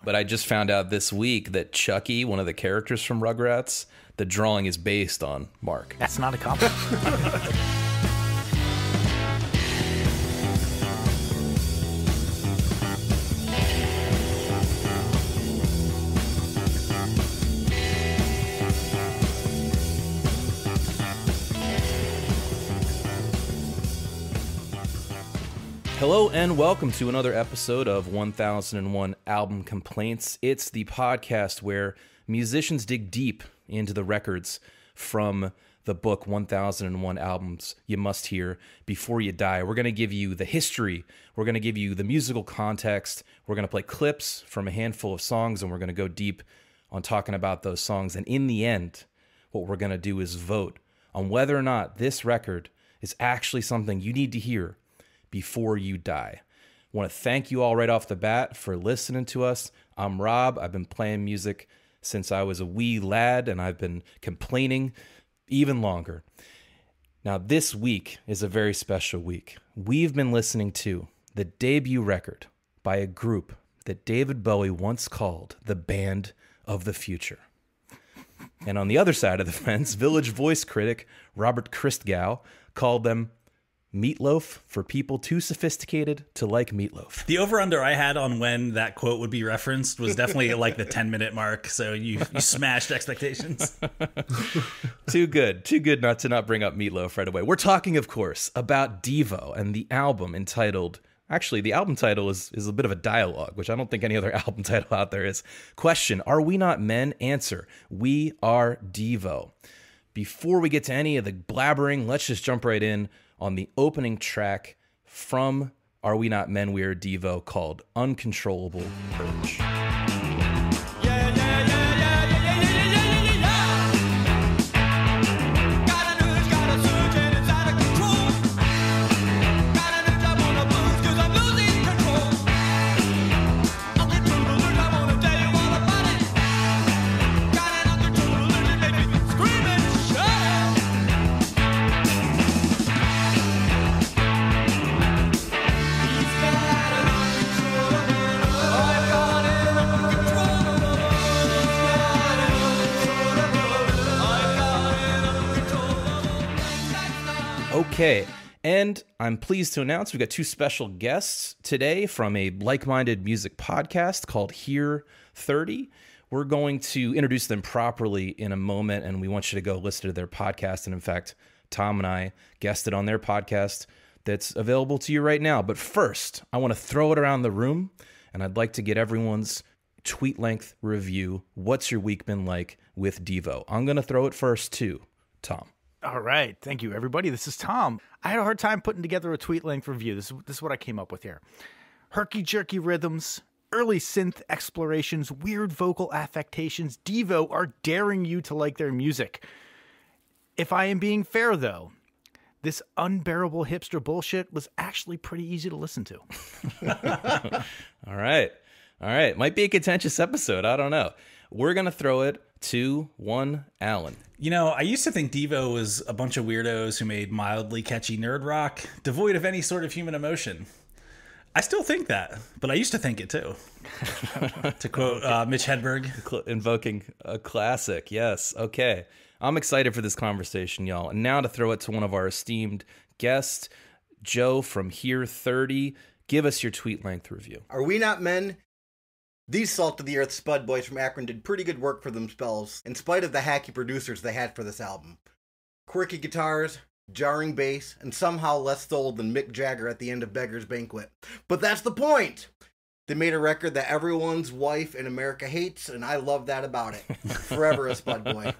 But I just found out this week that Chucky, one of the characters from Rugrats, the drawing is based on Mark. That's not a compliment. Hello and welcome to another episode of 1001 Album Complaints. It's the podcast where musicians dig deep into the records from the book 1001 Albums You Must Hear Before You Die. We're going to give you the history. We're going to give you the musical context. We're going to play clips from a handful of songs, and we're going to go deep on talking about those songs. And in the end, what we're going to do is vote on whether or not this record is actually something you need to hear before you die. I want to thank you all right off the bat for listening to us. I'm Rob. I've been playing music since I was a wee lad, and I've been complaining even longer. Now, this week is a very special week. We've been listening to the debut record by a group that David Bowie once called the Band of the Future. And on the other side of the fence, Village Voice critic Robert Christgau called them Meatloaf for people too sophisticated to like meatloaf. The over-under I had on when that quote would be referenced was definitely like the 10-minute mark, so you smashed expectations. Too good not to bring up Meatloaf right away. We're talking, of course, about Devo and the album entitled, actually, the album title is a bit of a dialogue, which I don't think any other album title out there is. Question, are we not men? Answer, we are Devo. Before we get to any of the blabbering, let's just jump right in on the opening track from Are We Not Men, We Are Devo, called Uncontrollable Urge. Okay, and I'm pleased to announce we've got two special guests today from a like-minded music podcast called Here 30. We're going to introduce them properly in a moment, and we want you to go listen to their podcast. And in fact, Tom and I guested on their podcast that's available to you right now. But first, I want to throw it around the room, and I'd like to get everyone's tweet-length review. What's your week been like with Devo? I'm going to throw it first to Tom. All right. Thank you, everybody. This is Tom. I had a hard time putting together a tweet-length review. This is what I came up with here. Herky-jerky rhythms, early synth explorations, weird vocal affectations. Devo are daring you to like their music. If I am being fair, though, this unbearable hipster bullshit was actually pretty easy to listen to. All right. Might be a contentious episode. I don't know. We're going to throw it 2-1 Alan. You know, I used to think Devo was a bunch of weirdos who made mildly catchy nerd rock, devoid of any sort of human emotion. I still think that, but I used to think it too. To quote Mitch Hedberg. Invoking a classic, yes. Okay. I'm excited for this conversation, y'all. And now to throw it to one of our esteemed guests, Joe from Here 30. Give us your tweet-length review. Are we not men? These salt-of-the-earth spud boys from Akron did pretty good work for themselves, in spite of the hacky producers they had for this album. Quirky guitars, jarring bass, and somehow less soul than Mick Jagger at the end of Beggar's Banquet. But that's the point! They made a record that everyone's wife in America hates, and I love that about it. Forever a spud boy.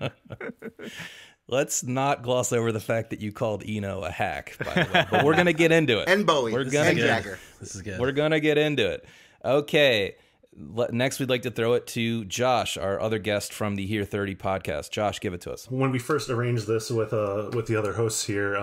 Let's not gloss over the fact that you called Eno a hack, by the way. But we're going to get into it. And Bowie. And Jagger. This is good. We're going to get into it. Okay. Next, we'd like to throw it to Josh, our other guest from the Here 30 podcast. Josh, give it to us. When we first arranged this with the other hosts here,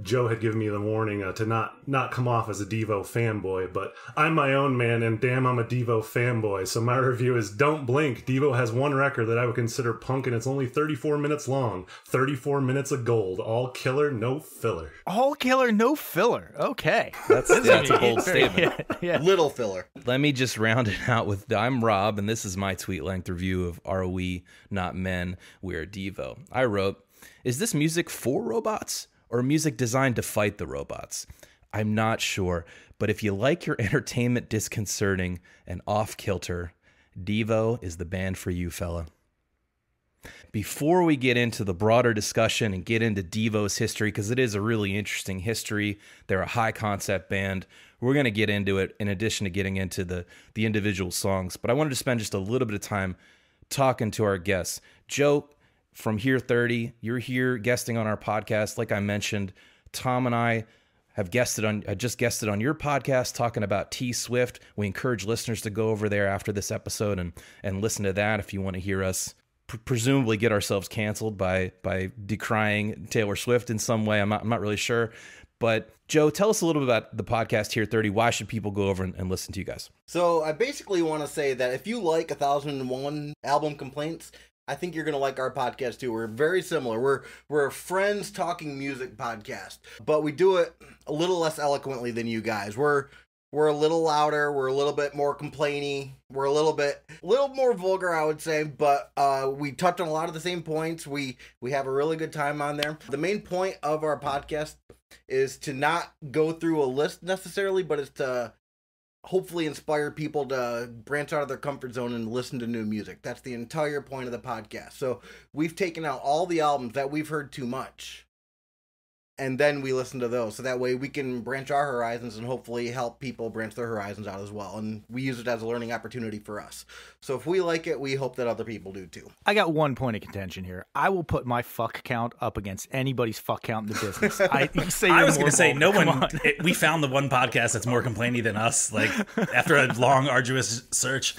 Joe had given me the warning to not come off as a Devo fanboy, but I'm my own man, and damn, I'm a Devo fanboy. So my review is Don't Blink. Devo has one record that I would consider punk, and it's only 34 minutes long. 34 minutes of gold. All killer, no filler. All killer, no filler. Okay. That's a bold statement. Yeah. Little filler. Let me just round it out out with I'm Rob, and this is my tweet-length review of Are We Not Men, We're Devo. I wrote, is this music for robots or music designed to fight the robots? I'm not sure, but if you like your entertainment disconcerting and off-kilter, Devo is the band for you, fella. Before we get into the broader discussion and get into Devo's history, because it is a really interesting history, they're a high-concept band, we're going to get into it in addition to getting into the individual songs. But I wanted to spend just a little bit of time talking to our guests. Joe, from Here 30, you're here guesting on our podcast. Like I mentioned, Tom and I have just guested on your podcast talking about T Swift. We encourage listeners to go over there after this episode and listen to that if you want to hear us presumably get ourselves canceled by decrying Taylor Swift in some way. I'm not really sure. But Joe, tell us a little bit about the podcast Here 30. Why should people go over and listen to you guys? So I basically want to say that if you like 1001 album complaints, I think you're going to like our podcast too. We're very similar. We're a friends talking music podcast, but we do it a little less eloquently than you guys. We're a little louder. We're a little bit more complainy. We're a little more vulgar, I would say, but we touch on a lot of the same points. We have a really good time on there. The main point of our podcast is to not go through a list necessarily, but it's to hopefully inspire people to branch out of their comfort zone and listen to new music. That's the entire point of the podcast. So we've taken out all the albums that we've heard too much, and then we listen to those. So that way we can branch our horizons and hopefully help people branch their horizons out as well. And we use it as a learning opportunity for us. So if we like it, we hope that other people do too. I got one point of contention here. I will put my fuck count up against anybody's fuck count in the business. I was going to say, we found the one podcast that's more complaining than us, like after a long, arduous search.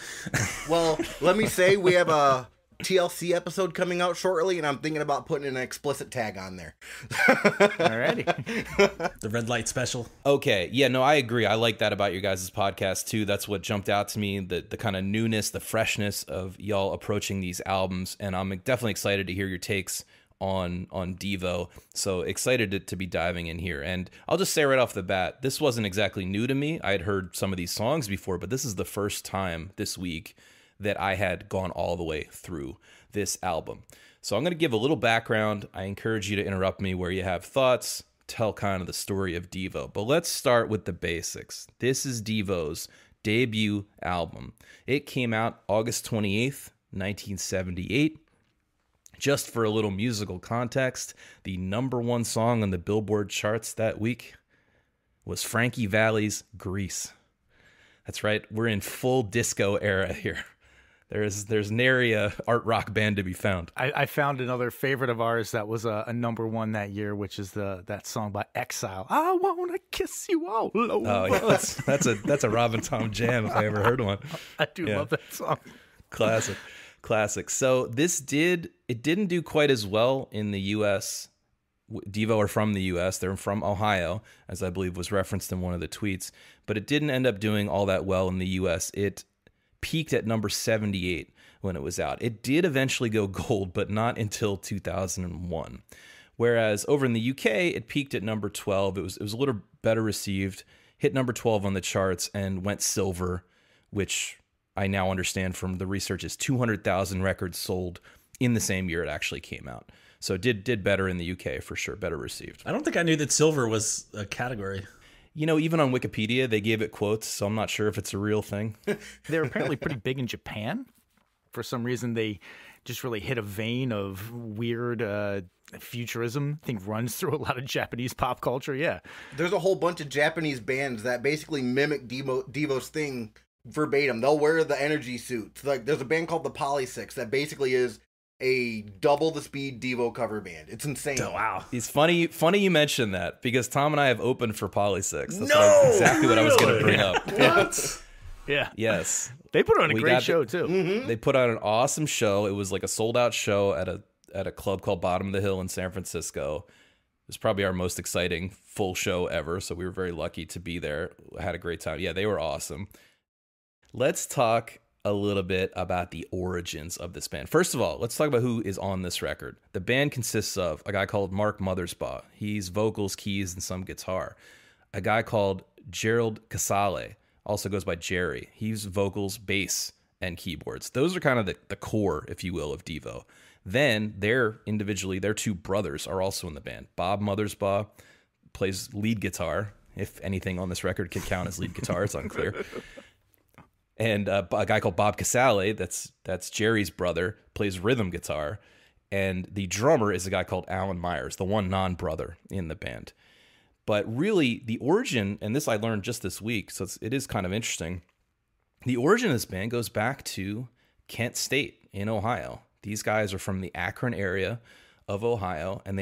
Well, let me say we have a TLC episode coming out shortly, and I'm thinking about putting an explicit tag on there. Alrighty. The red light special. Okay. Yeah, no, I agree. I like that about your guys' podcast too. That's what jumped out to me, the kind of newness, the freshness of y'all approaching these albums. And I'm definitely excited to hear your takes on Devo. So excited to be diving in here. And I'll just say right off the bat, this wasn't exactly new to me. I had heard some of these songs before, but this is the first time this week that I had gone all the way through this album. So I'm going to give a little background. I encourage you to interrupt me where you have thoughts, tell kind of the story of Devo. But let's start with the basics. This is Devo's debut album. It came out August 28th, 1978. Just for a little musical context, the number one song on the Billboard charts that week was Frankie Valli's Grease. That's right, we're in full disco era here. There's nary a art rock band to be found. I found another favorite of ours that was a number one that year, which is that song by Exile. I wanna kiss you all over. Oh yeah, that's a Rob and Tom jam if I ever heard one. I do love that song. Classic. So it didn't do quite as well in the U.S. Devo are from the U.S. They're from Ohio, as I believe was referenced in one of the tweets. But it didn't end up doing all that well in the U.S. It peaked at number 78 when it was out. It did eventually go gold, but not until 2001. Whereas over in the UK, it peaked at number 12. It was a little better received, hit number 12 on the charts, and went silver, which I now understand from the research is 200,000 records sold in the same year it actually came out. So it did better in the UK for sure, better received. I don't think I knew that silver was a category. You know, even on Wikipedia, they gave it quotes, so I'm not sure if it's a real thing. They're apparently pretty big in Japan. For some reason, they just really hit a vein of weird futurism. I think runs through a lot of Japanese pop culture, yeah. There's a whole bunch of Japanese bands that basically mimic Devo's thing verbatim. They'll wear the energy suits. Like, there's a band called the Polysix that basically is a double the speed Devo cover band. It's insane. Oh, wow. It's funny you mentioned that because Tom and I have opened for Polysix. That's exactly what I was going to bring up. What? Yeah. Yes. They put on a great show, too. Mm-hmm. They put on an awesome show. It was like a sold-out show at a club called Bottom of the Hill in San Francisco. It was probably our most exciting full show ever, so we were very lucky to be there. I had a great time. Yeah, they were awesome. Let's talk a little bit about the origins of this band. First of all, let's talk about who is on this record. The band consists of a guy called Mark Mothersbaugh. He's vocals, keys, and some guitar. A guy called Gerald Casale also goes by Jerry. He's vocals, bass, and keyboards. Those are kind of the core, if you will, of Devo. Then their two brothers are also in the band. Bob Mothersbaugh plays lead guitar. If anything on this record could count as lead guitar, it's unclear. And a guy called Bob Casale, that's Jerry's brother, plays rhythm guitar. And the drummer is a guy called Alan Myers, the one non-brother in the band. But really, the origin, and this I learned just this week, so it is kind of interesting. The origin of this band goes back to Kent State in Ohio. These guys are from the Akron area of Ohio, and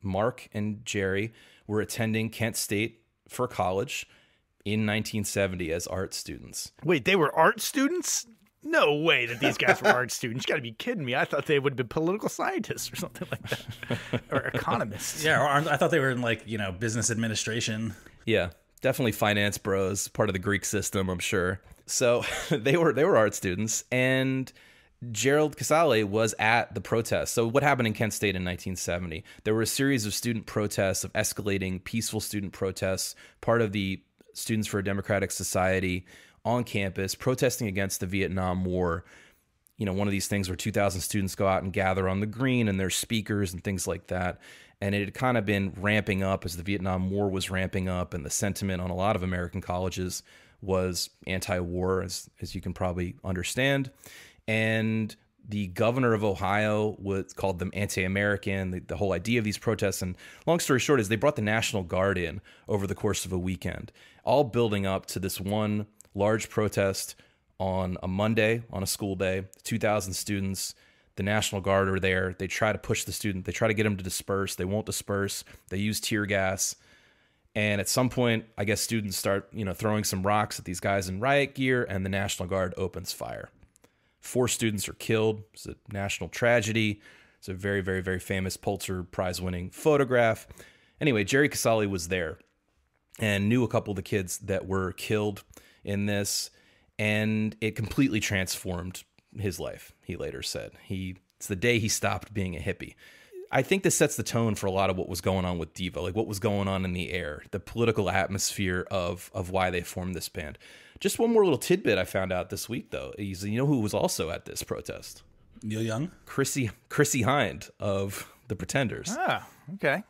Mark and Jerry were attending Kent State for college in 1970 as art students. Wait, they were art students? No way that these guys were art students. You got to be kidding me. I thought they would have been political scientists or something like that. Or economists. Yeah, or I thought they were in business administration. Yeah, definitely finance bros, part of the Greek system, I'm sure. So they were art students, and Gerald Casale was at the protest. So what happened in Kent State in 1970? There were a series of student protests, of escalating peaceful student protests, part of the Students for a Democratic Society on campus protesting against the Vietnam War. One of these things where 2,000 students go out and gather on the green, and there's speakers and things like that. And it had kind of been ramping up as the Vietnam War was ramping up, and the sentiment on a lot of American colleges was anti-war, as you can probably understand. And the governor of Ohio called them anti-American, the whole idea of these protests. And long story short is they brought the National Guard in over the course of a weekend, all building up to this one large protest on a Monday, on a school day. 2,000 students, the National Guard are there. They try to push they try to get them to disperse. They won't disperse. They use tear gas. And at some point, I guess students start, throwing some rocks at these guys in riot gear, and the National Guard opens fire. 4 students are killed. It's a national tragedy. It's a very, very, very famous Pulitzer Prize-winning photograph. Anyway, Jerry Casale was there and knew a couple of the kids that were killed in this, and it completely transformed his life, he later said. It's the day he stopped being a hippie. I think this sets the tone for a lot of what was going on with Devo, like what was going on in the air, the political atmosphere of why they formed this band. Just one more little tidbit I found out this week, though. Who was also at this protest? Neil Young? Chrissy Hind of The Pretenders. Ah, okay.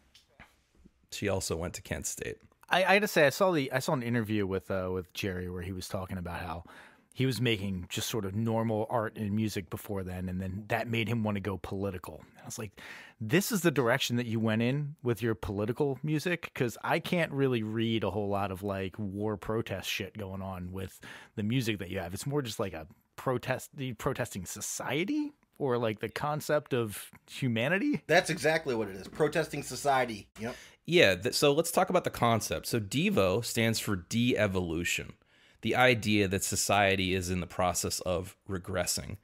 She also went to Kent State. I had to say, I saw an interview with Jerry where he was talking about how he was making just sort of normal art and music before then, and then that made him want to go political. I was like, this is the direction that you went in with your political music? Because I can't really read a whole lot of war protest shit going on with the music that you have. It's more just like a protesting society, or the concept of humanity. That's exactly what it is. Protesting society. Yep. Yeah, so let's talk about the concept. So Devo stands for de-evolution, the idea that society is in the process of regressing.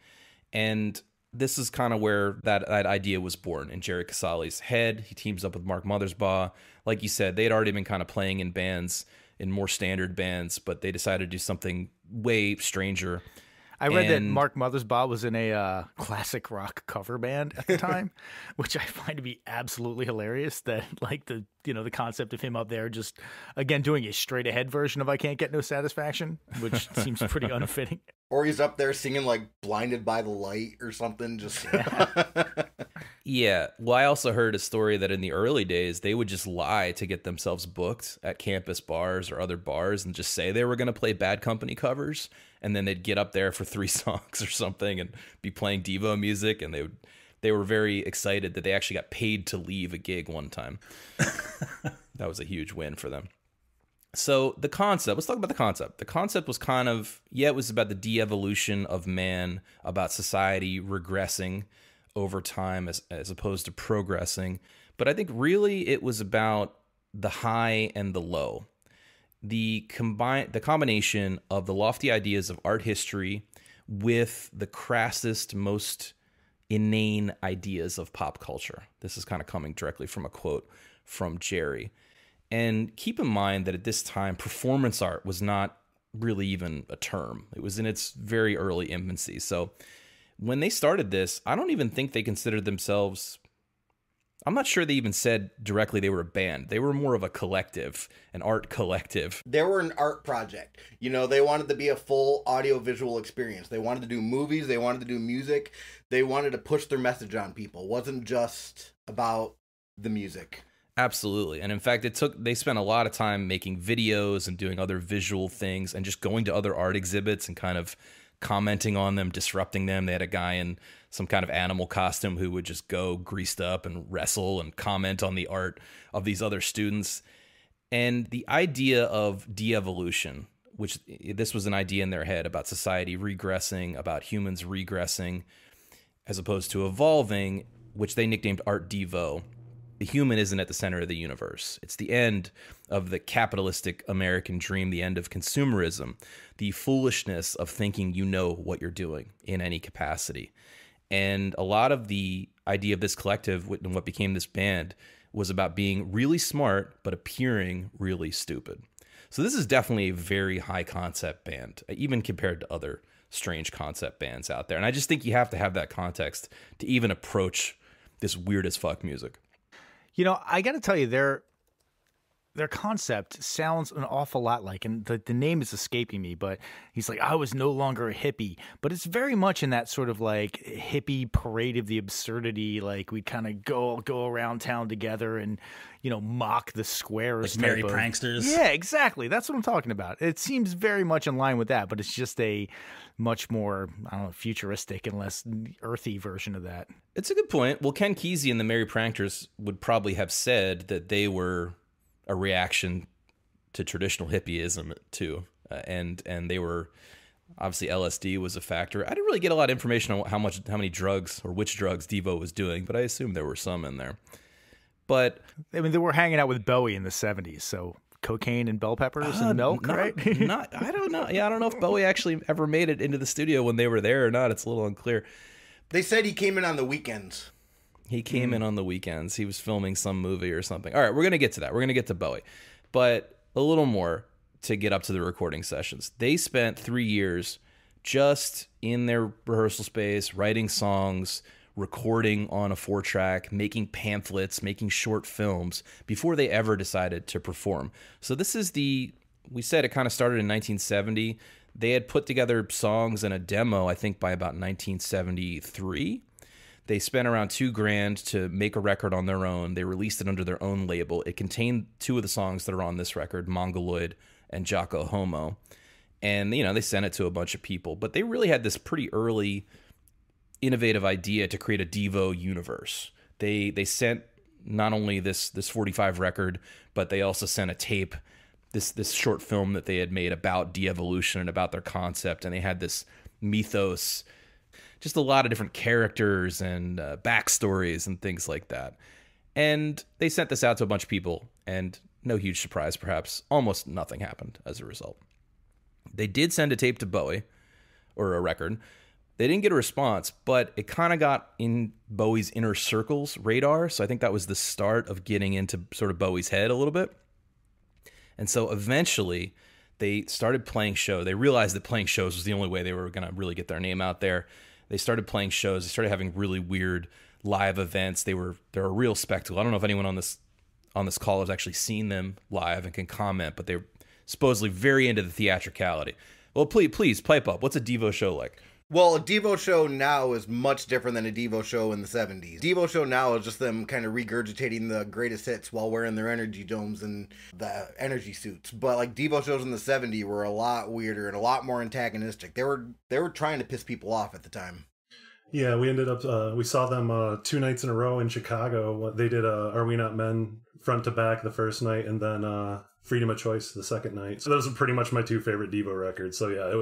And this is kind of where that idea was born in Jerry Casale's head. He teams up with Mark Mothersbaugh. Like you said, they had already been kind of playing in bands, in more standard bands, but they decided to do something way stranger. I read that Mark Mothersbaugh was in a classic rock cover band at the time, which I find to be absolutely hilarious. That the concept of him up there just, again, doing a straight ahead version of I Can't Get No Satisfaction, which seems pretty unfitting. Or he's up there singing Blinded by the Light or something. Just Yeah. Well, I also heard a story that in the early days, they would just lie to get themselves booked at campus bars or other bars and just say they were going to play Bad Company covers. And then they'd get up there for 3 songs or something and be playing Devo music. And they were very excited that they actually got paid to leave a gig one time. That was a huge win for them. So the concept, let's talk about the concept. The concept was kind of, it was about the de-evolution of man, about society regressing over time as opposed to progressing. But I think really it was about the high and the low. The combination of the lofty ideas of art history with the crassest, most inane ideas of pop culture. This is kind of coming directly from a quote from Jerry. And keep in mind that at this time, performance art was not really even a term. It was in its very early infancy. So when they started this, I don't even think they considered themselves I'm not sure they even said directly they were a band. They were more of a collective, an art collective. They were an art project. You know, they wanted to be a full audiovisual experience. They wanted to do movies. They wanted to do music. They wanted to push their message on people. It wasn't just about the music. Absolutely. And in fact, they spent a lot of time making videos and doing other visual things and just going to other art exhibits and kind of commenting on them, disrupting them. They had a guy in some kind of animal costume who would just go greased up and wrestle and comment on the art of these other students. And the idea of de-evolution, which this was an idea in their head about society regressing, about humans regressing, as opposed to evolving, which they nicknamed Art Devo. The human isn't at the center of the universe. It's the end of the capitalistic American dream, the end of consumerism, the foolishness of thinking you know what you're doing in any capacity. And a lot of the idea of this collective and what became this band was about being really smart, but appearing really stupid. So this is definitely a very high concept band, even compared to other strange concept bands out there. And I just think you have to have that context to even approach this weird as fuck music. You know, I got to tell you, their concept sounds an awful lot like, and the name is escaping me, but he's like, I was no longer a hippie. But it's very much in that sort of like hippie parade of the absurdity. Like we'd kind of go around town together and, you know, mock the squares. Like merry pranksters. Yeah, exactly. That's what I'm talking about. It seems very much in line with that, but it's just a much more, I don't know, futuristic and less earthy version of that. It's a good point. Well, Ken Kesey and the Merry Pranksters would probably have said that they were a reaction to traditional hippieism too, and they were obviously LSD was a factor. I didn't really get a lot of information on how many drugs or which drugs Devo was doing, but I assume there were some in there. But I mean, they were hanging out with Bowie in the 70s, so cocaine and bell peppers and milk, right? I don't know. Yeah, I don't know if Bowie actually ever made it into the studio when they were there or not. It's a little unclear. They said he came in on the weekends. He came in on the weekends. He was filming some movie or something. All right, we're going to get to that. We're going to get to Bowie. But a little more to get up to the recording sessions. They spent 3 years just in their rehearsal space, writing songs, recording on a 4-track, making pamphlets, making short films before they ever decided to perform. So this is we said it kind of started in 1970. They had put together songs and a demo, I think, by about 1973. They spent around $2,000 to make a record on their own. They released it under their own label. It contained 2 of the songs that are on this record, Mongoloid and Jocko Homo. And, you know, they sent it to a bunch of people. But they really had this pretty early innovative idea to create a Devo universe. They sent not only this 45 record, but they also sent a tape, this short film that they had made about de-evolution and about their concept. And they had this mythos, just a lot of different characters and backstories and things like that. And they sent this out to a bunch of people, and no huge surprise, perhaps, almost nothing happened as a result. They did send a tape to Bowie, or a record. They didn't get a response, but it kind of got in Bowie's inner circle's radar, so I think that was the start of getting into sort of Bowie's head a little bit. And so eventually, they started playing shows. They realized that playing shows was the only way they were going to really get their name out there. They started playing shows. They started having really weird live events. They're a real spectacle. I don't know if anyone on this call has actually seen them live and can comment, but they're supposedly very into the theatricality. Well, please pipe up. What's a Devo show like? Well, a Devo show now is much different than a Devo show in the 70s. Devo show now is just them kind of regurgitating the greatest hits while wearing their energy domes and the energy suits. But like Devo shows in the 70s were a lot weirder and a lot more antagonistic. They were trying to piss people off at the time. Yeah, we ended up, we saw them 2 nights in a row in Chicago. They did Are We Not Men front to back the first night, and then Freedom of Choice the second night. So those are pretty much my 2 favorite Devo records. So yeah, it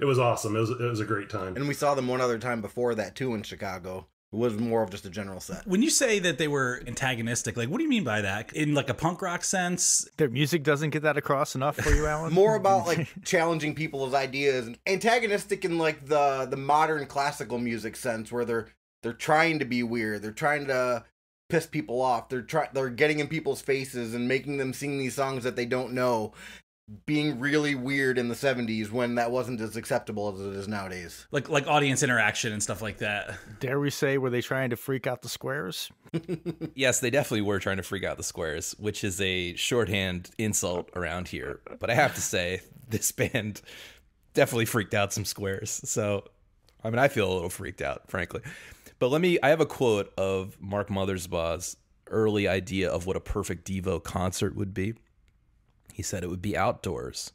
was awesome. It was a great time. And we saw them one other time before that too in Chicago. It was more of just a general set. When you say that they were antagonistic, like, what do you mean by that? In like a punk rock sense? Their music doesn't get that across enough for you, Alan? More about like challenging people's ideas. Antagonistic in like the modern classical music sense, where they're trying to be weird. They're trying to piss people off. They're getting in people's faces and making them sing these songs that they don't know. being really weird in the 70s when that wasn't as acceptable as it is nowadays. Like audience interaction and stuff like that. Dare we say, were they trying to freak out the squares? Yes, they definitely were trying to freak out the squares, which is a shorthand insult around here. But I have to say, this band definitely freaked out some squares. So, I mean, I feel a little freaked out, frankly. But I have a quote of Mark Mothersbaugh's early idea of what a perfect Devo concert would be. He said it would be outdoors,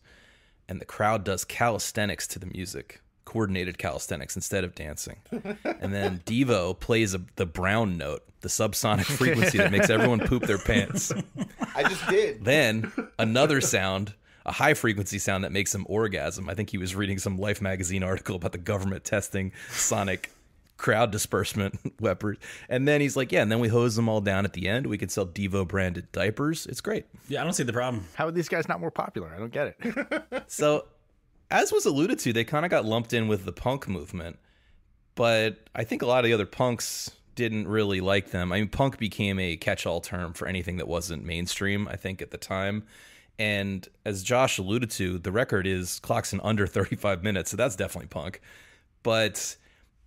and the crowd does calisthenics to the music, coordinated calisthenics instead of dancing. And then Devo plays the brown note, the subsonic frequency that makes everyone poop their pants. I just did. Then another sound, a high frequency sound that makes them orgasm. I think he was reading some Life magazine article about the government testing sonic crowd disbursement weapons. And then he's like, yeah, and then we hose them all down at the end. We could sell Devo branded diapers. It's great. Yeah, I don't see the problem. How are these guys not more popular? I don't get it. So, as was alluded to, they kind of got lumped in with the punk movement. But I think a lot of the other punks didn't really like them. I mean, punk became a catch-all term for anything that wasn't mainstream, I think, at the time. And as Josh alluded to, the record clocks in under 35 minutes, so that's definitely punk. But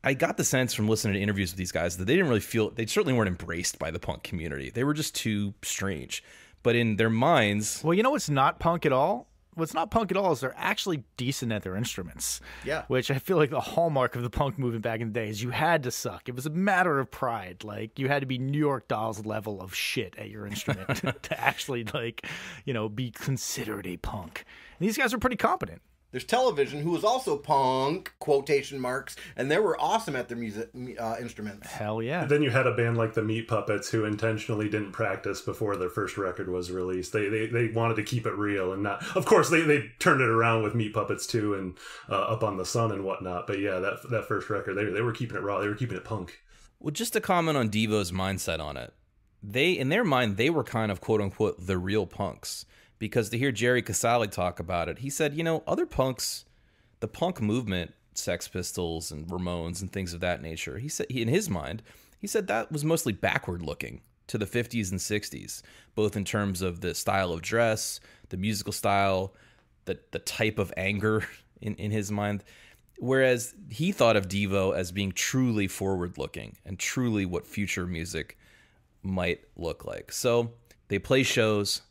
I got the sense from listening to interviews with these guys that they didn't really they certainly weren't embraced by the punk community. They were just too strange. But in their minds... Well, you know what's not punk at all? What's not punk at all is they're actually decent at their instruments. Yeah. Which I feel like the hallmark of the punk movement back in the day is you had to suck. It was a matter of pride. Like, you had to be New York Dolls level of shit at your instrument to actually, be considered a punk. And these guys are pretty competent. There's Television, who was also punk, quotation marks, and they were awesome at their music instruments. Hell yeah. Then you had a band like the Meat Puppets who intentionally didn't practice before their first record was released. They wanted to keep it real and not... Of course, they turned it around with Meat Puppets too and Up on the Sun and whatnot. But yeah, that first record, they were keeping it raw. They were keeping it punk. Well, just to comment on Devo's mindset on it. In their mind, they were kind of, quote-unquote, the real punks. Because to hear Jerry Casale talk about it, he said, other punks, the punk movement, Sex Pistols and Ramones and things of that nature, he said, in his mind, he said that was mostly backward looking to the 50s and 60s, both in terms of the style of dress, the musical style, the type of anger in his mind. Whereas he thought of Devo as being truly forward looking and truly what future music might look like. So they play shows.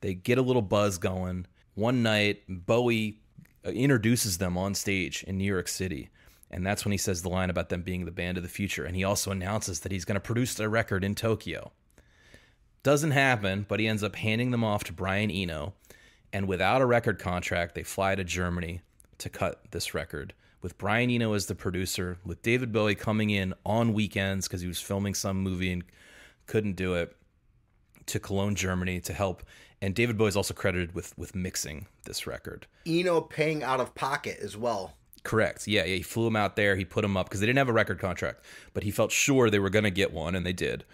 They get a little buzz going. One night, Bowie introduces them on stage in New York City. And that's when he says the line about them being the band of the future. And he also announces that he's going to produce their record in Tokyo. Doesn't happen, but he ends up handing them off to Brian Eno. And without a record contract, they fly to Germany to cut this record. With Brian Eno as the producer, with David Bowie coming in on weekends because he was filming some movie and couldn't do it, to Cologne, Germany to help. And David Bowie is also credited with mixing this record. Eno paying out of pocket as well. Correct. Yeah, he flew him out there. He put him up because they didn't have a record contract, but he felt sure they were going to get one, and they did,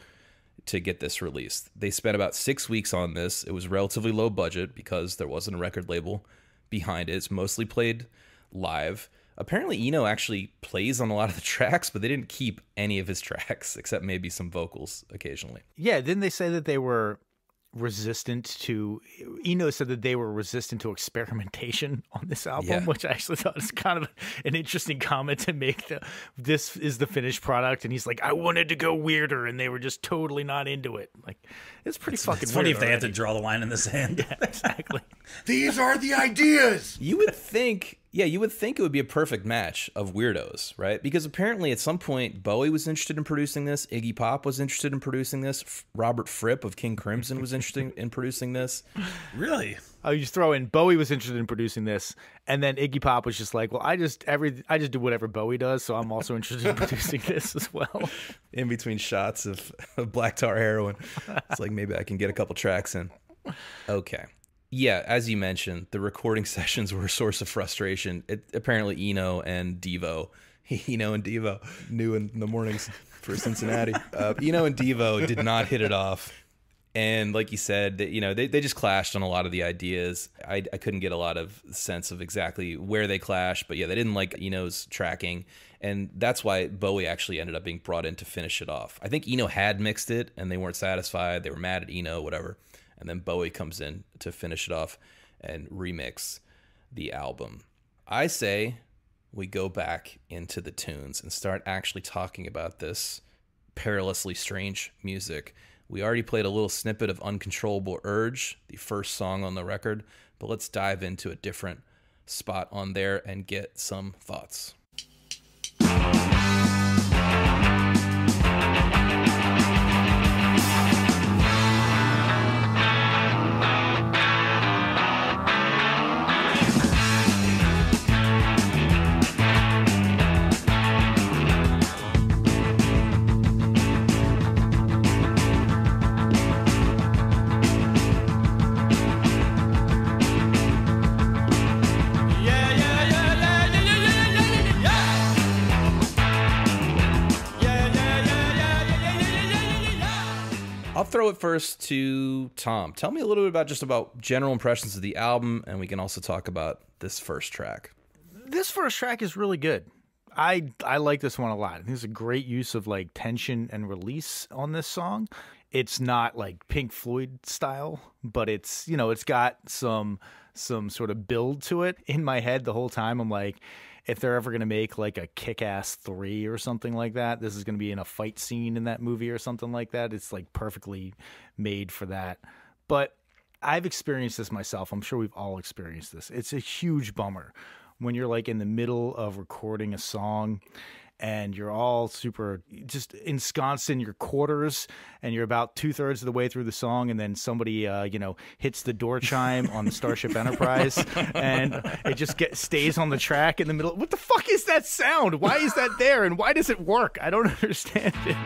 to get this released. They spent about 6 weeks on this. It was relatively low budget because there wasn't a record label behind it. It's mostly played live. Apparently, Eno actually plays on a lot of the tracks, but they didn't keep any of his tracks except maybe some vocals occasionally. Yeah, didn't they say that they were resistant to... Eno said that they were resistant to experimentation on this album, which I actually thought is kind of an interesting comment to make. This is the finished product, and he's like, I wanted to go weirder, and they were just totally not into it. Like, it's pretty fucking It's weird funny if they already. had to draw the line in the sand. Yeah, exactly. These are the ideas! You would think it would be a perfect match of weirdos, right? Because apparently at some point, Bowie was interested in producing this. Iggy Pop was interested in producing this. Robert Fripp of King Crimson was interested in producing this. Really? I just throw in Bowie was interested in producing this, and then Iggy Pop was just like, well, I just do whatever Bowie does, so I'm also interested in producing this as well. In between shots of black tar heroin. It's like, maybe I can get a couple tracks in. Okay. Yeah, as you mentioned, the recording sessions were a source of frustration. Apparently, Eno and Devo knew in the mornings for Cincinnati. Eno and Devo did not hit it off. And like you said, they just clashed on a lot of the ideas. I couldn't get a lot of sense of exactly where they clashed. But yeah, they didn't like Eno's tracking. And that's why Bowie actually ended up being brought in to finish it off. I think Eno had mixed it, and they weren't satisfied. They were mad at Eno, whatever. And then Bowie comes in to finish it off. and remix the album. I say we go back into the tunes and start actually talking about this perilously strange music. We already played a little snippet of Uncontrollable Urge, the first song on the record, but let's dive into a different spot on there and get some thoughts. I'll throw it first to Tom. Tell me a little bit about general impressions of the album, and we can also talk about this first track. This first track is really good. I like this one a lot. There's a great use of like tension and release on this song. It's not like Pink Floyd style, but it's, you know, it's got some sort of build to it. In my head the whole time, I'm like, if they're ever going to make like a Kick-Ass 3 or something like that, this is going to be in a fight scene in that movie or something like that. It's like perfectly made for that. But I've experienced this myself. I'm sure we've all experienced this. It's a huge bummer when you're like in the middle of recording a song and you're all super just ensconced in your quarters and you're about 2/3 of the way through the song, and then somebody hits the door chime on the Starship Enterprise and it just stays on the track in the middle. What the fuck is that sound? Why is that there, and why does it work? I don't understand it.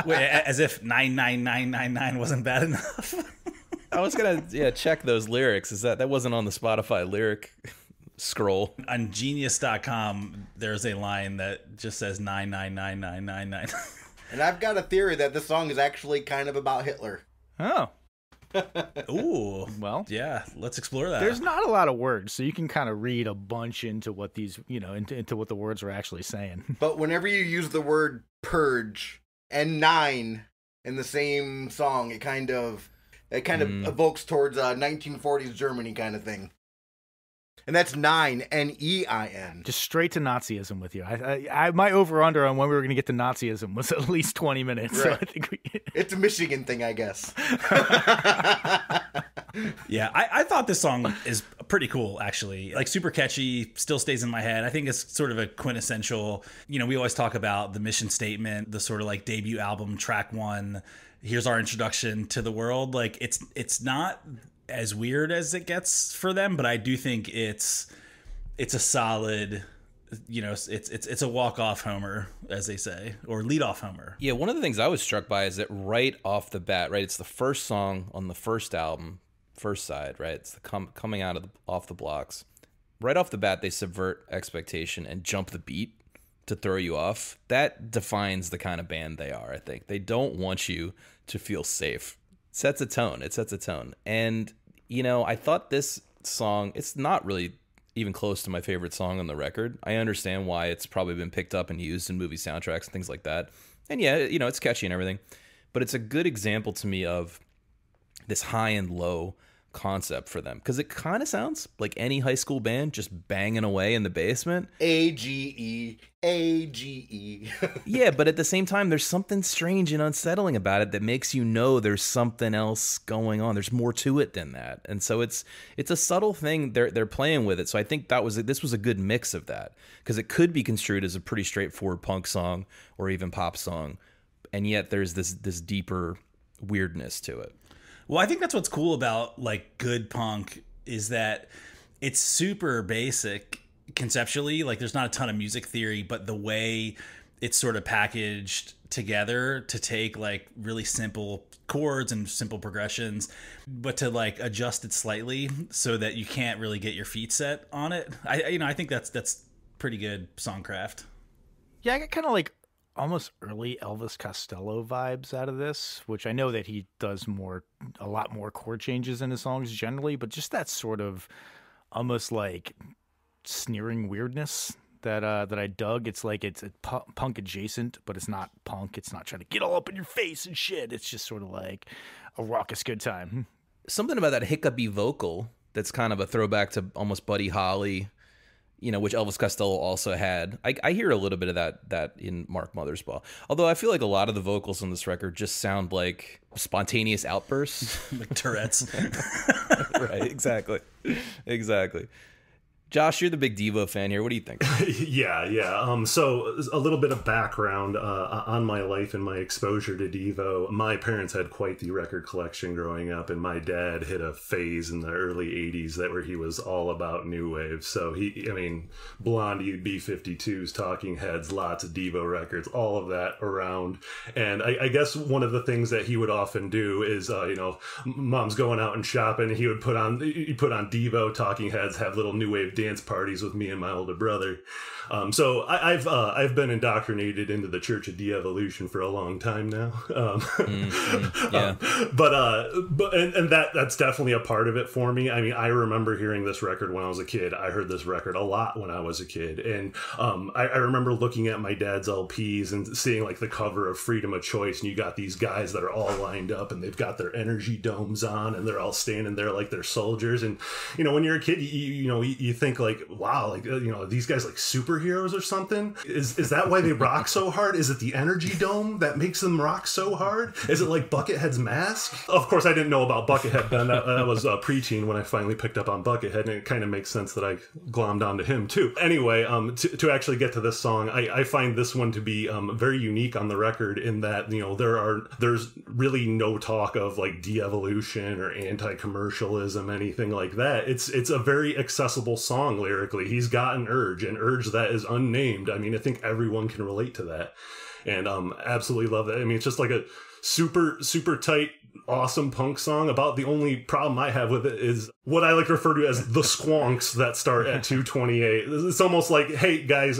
Wait, as if 99999 wasn't bad enough. I was gonna check those lyrics. Is that wasn't on the Spotify lyric scroll? On Genius.com, there's a line that just says 9999999. And I've got a theory that this song is actually kind of about Hitler. Oh. Ooh. Well, yeah, let's explore that. There's not a lot of words, so you can kind of read a bunch into what these, into what the words are actually saying. But whenever you use the word purge and 9 in the same song, it kind of evokes towards 1940s Germany kind of thing. And that's 9, N-E-I-N. Just straight to Nazism with you. I my over-under on when we were going to get to Nazism was at least 20 minutes. Right. So I think It's a Michigan thing, I guess. Yeah, I thought this song is pretty cool, actually. Like, super catchy, still stays in my head. I think it's sort of a quintessential, we always talk about the mission statement, the sort of like debut album, track 1. Here's our introduction to the world. Like, it's not as weird as it gets for them, but I do think it's a solid, it's a walk-off homer, as they say, or lead-off homer. Yeah, one of the things I was struck by is that right off the bat, right, it's the first song on the first album, first side, right? It's the coming out of off the blocks. Right off the bat, they subvert expectation and jump the beat to throw you off. That defines the kind of band they are, I think. They don't want you to feel safe. It sets a tone. And, I thought this song, it's not really even close to my favorite song on the record. I understand why it's probably been picked up and used in movie soundtracks and things like that. And yeah, it's catchy and everything. But it's a good example to me of this high and low concept for them, because it kind of sounds like any high school band just banging away in the basement. A-G-E, A-G-E. Yeah, but at the same time, there's something strange and unsettling about it that makes you know there's something else going on. There's more to it than that. And so it's a subtle thing they're playing with it. So I think this was a good mix of that, because it could be construed as a pretty straightforward punk song or even pop song, and yet there's this deeper weirdness to it. Well, I think that's what's cool about like good punk is that it's super basic conceptually. Like, there's not a ton of music theory, but the way it's sort of packaged together to take like really simple chords and simple progressions, but to like adjust it slightly so that you can't really get your feet set on it. I think that's pretty good songcraft. Yeah, I got kind of like almost early Elvis Costello vibes out of this, which I know that he does a lot more chord changes in his songs generally, but just that sort of almost like sneering weirdness that I dug. It's like it's punk adjacent, but it's not punk. It's not trying to get all up in your face and shit. It's just sort of like a raucous good time. Something about that hiccupy vocal that's kind of a throwback to almost Buddy Holly, which Elvis Costello also had. I hear a little bit of that in Mark Mothersbaugh. Although I feel like a lot of the vocals on this record just sound like spontaneous outbursts. Like Tourette's. Right, exactly. Josh, you're the big Devo fan here. What do you think? Yeah. So a little bit of background on my life and my exposure to Devo. My parents had quite the record collection growing up, and my dad hit a phase in the early 80s where he was all about new wave. So Blondie, B-52s, Talking Heads, lots of Devo records, all of that around. And I guess one of the things that he would often do is, mom's going out and shopping, he would put on Devo, Talking Heads, have little new wave dance parties with me and my older brother. So I've been indoctrinated into the Church of De-Evolution for a long time now. That's definitely a part of it for me. I mean, I remember hearing this record when I was a kid. I heard this record a lot when I was a kid, and I remember looking at my dad's LPs and seeing like the cover of Freedom of Choice, and you got these guys that are all lined up and they've got their energy domes on and they're all standing there like they're soldiers. And when you're a kid, you think like, wow, like these guys like superheroes or something. Is that why they rock so hard? Is it the energy dome that makes them rock so hard? Is it like Buckethead's mask? Of course, I didn't know about Buckethead then. I was preteen when I finally picked up on Buckethead, and it kind of makes sense that I glommed onto him too. Anyway, to actually get to this song, I find this one to be very unique on the record in that there's really no talk of like de-evolution or anti-commercialism, anything like that. It's a very accessible song lyrically. He's got an urge that is unnamed. I mean, I think everyone can relate to that, and absolutely love that. I mean, it's just like a super tight, awesome punk song. About the only problem I have with it is what I like to refer to as the squonks that start at 2:28. It's almost like, hey guys,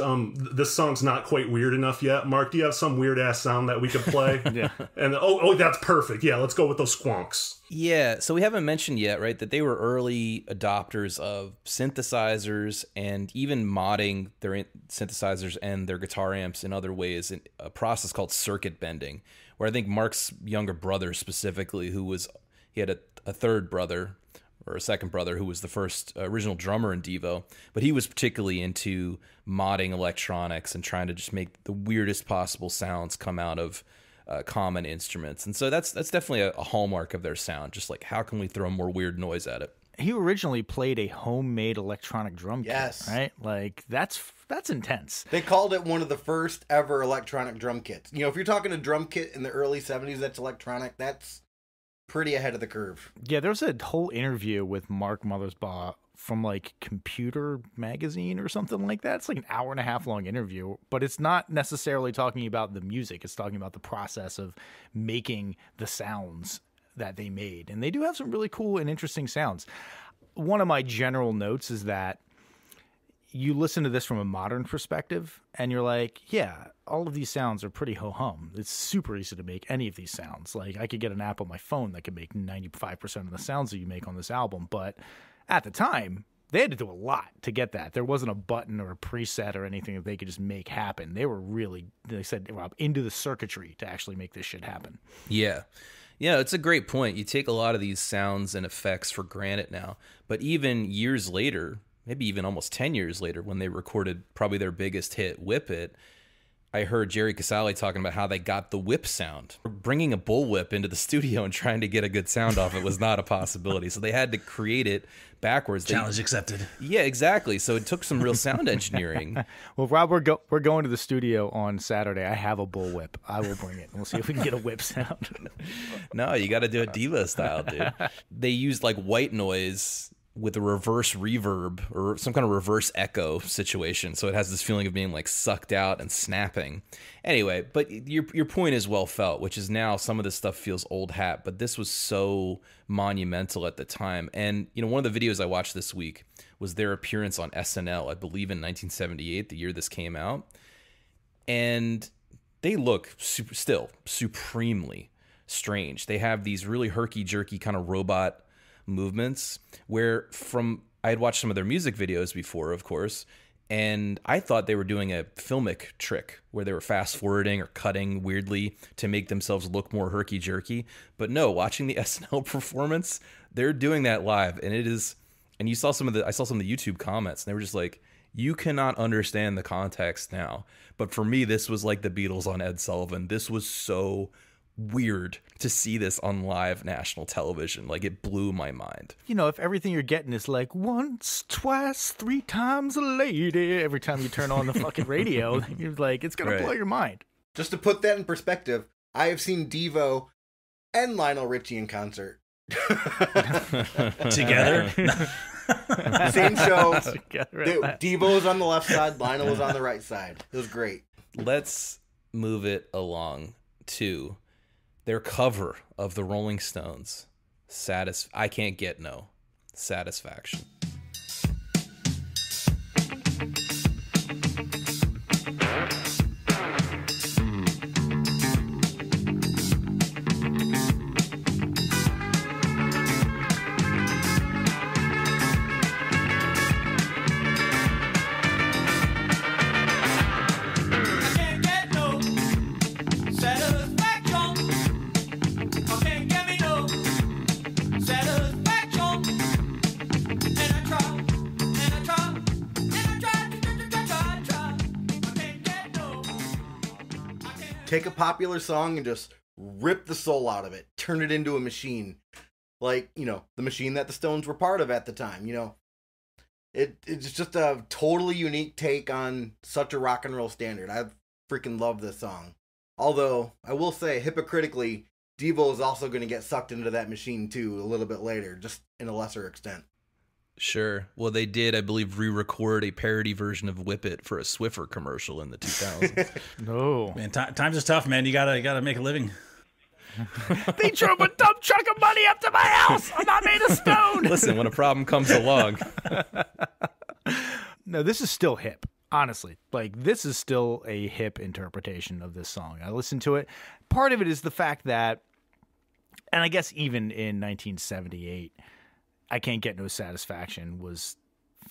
this song's not quite weird enough yet. Mark, do you have some weird ass sound that we could play? Yeah. And oh, that's perfect. Yeah, let's go with those squonks. Yeah, so we haven't mentioned yet, right, that they were early adopters of synthesizers and even modding their synthesizers and their guitar amps in other ways, in a process called circuit bending, where I think Mark's younger brother specifically, he had a third brother or a second brother who was the first original drummer in Devo, but he was particularly into modding electronics and trying to just make the weirdest possible sounds come out of common instruments. And so that's definitely a hallmark of their sound. Just like, how can we throw more weird noise at it? He originally played a homemade electronic drum kit, right? Like that's intense. They called it one of the first ever electronic drum kits. If you're talking a drum kit in the early 70s that's electronic, that's pretty ahead of the curve. Yeah, there's a whole interview with Mark Mothersbaugh from like Computer Magazine or something like that. It's like an 1.5 hour long interview, but it's not necessarily talking about the music. It's talking about the process of making the sounds that they made. And they do have some really cool and interesting sounds. One of my general notes is that you listen to this from a modern perspective and you're like, yeah, all of these sounds are pretty ho-hum. It's super easy to make any of these sounds. Like I could get an app on my phone that could make 95% of the sounds that you make on this album, but at the time, they had to do a lot to get that. There wasn't a button or a preset or anything that they could just make happen. They said, Rob, into the circuitry to actually make this shit happen. Yeah. Yeah, it's a great point. You take a lot of these sounds and effects for granted now, but even years later, maybe even almost 10 years later, when they recorded probably their biggest hit, Whip It, I heard Jerry Casale talking about how they got the whip sound. Bringing a bullwhip into the studio and trying to get a good sound off it was not a possibility. So they had to create it backwards. Challenge accepted. Yeah, exactly. So it took some real sound engineering. Well, Rob, we're going to the studio on Saturday. I have a bullwhip. I will bring it. We'll see if we can get a whip sound. No, you got to do it Devo style, dude. They used like white noise with a reverse reverb or some kind of reverse echo situation. So it has this feeling of being like sucked out and snapping. Anyway, but your point is well felt, which is now some of this stuff feels old hat, but this was so monumental at the time. And, one of the videos I watched this week was their appearance on SNL, I believe in 1978, the year this came out. And they look still supremely strange. They have these really herky-jerky kind of robot movements where I had watched some of their music videos before, of course, and I thought they were doing a filmic trick where they were fast forwarding or cutting weirdly to make themselves look more herky-jerky. But no, watching the SNL performance, they're doing that live, and it is. And I saw some of the YouTube comments, and they were just like, you cannot understand the context now. But for me, this was like the Beatles on Ed Sullivan. This was so weird to see this on live national television. Like, it blew my mind. You know, if everything you're getting is like once, twice, 3 times a lady every time you turn on the fucking radio, you're like, it's going to blow your mind. Just to put that in perspective, I have seen Devo and Lionel Richie in concert. Together? Same show. Devo was on the left side, Lionel was on the right side. It was great. Let's move it along to their cover of the Rolling Stones, I Can't Get No Satisfaction. Take a popular song and just rip the soul out of it. Turn it into a machine. Like, you know, the machine that the Stones were part of at the time, you know. It's just a totally unique take on such a rock and roll standard. I freaking love this song. Although, I will say, hypocritically, Devo is also going to get sucked into that machine too a little bit later, just in a lesser extent. Sure. Well, they did, I believe, re-record a parody version of Whip It for a Swiffer commercial in the 2000s. No. Man, times is tough, man. You gotta make a living. They drove a dump truck of money up to my house. I'm not made of stone. Listen, when a problem comes along. No, this is still hip. Honestly, like, this is still a hip interpretation of this song. I listened to it. Part of it is the fact that, and I guess even in 1978, I Can't Get No Satisfaction was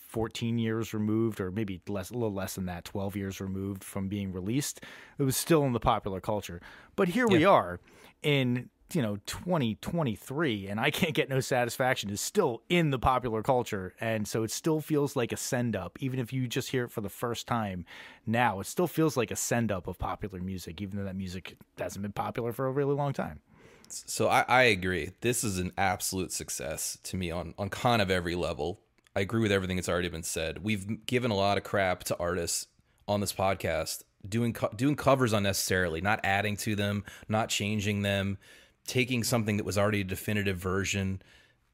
14 years removed, or maybe a little less than that, 12 years removed from being released. It was still in the popular culture. But here we are in, 2023, and I Can't Get No Satisfaction is still in the popular culture. And so it still feels like a send-up, even if you just hear it for the first time now. It still feels like a send-up of popular music, even though that music hasn't been popular for a really long time. So I agree. This is an absolute success to me on kind of every level. I agree with everything that's already been said. We've given a lot of crap to artists on this podcast, doing covers unnecessarily, not adding to them, not changing them, taking something that was already a definitive version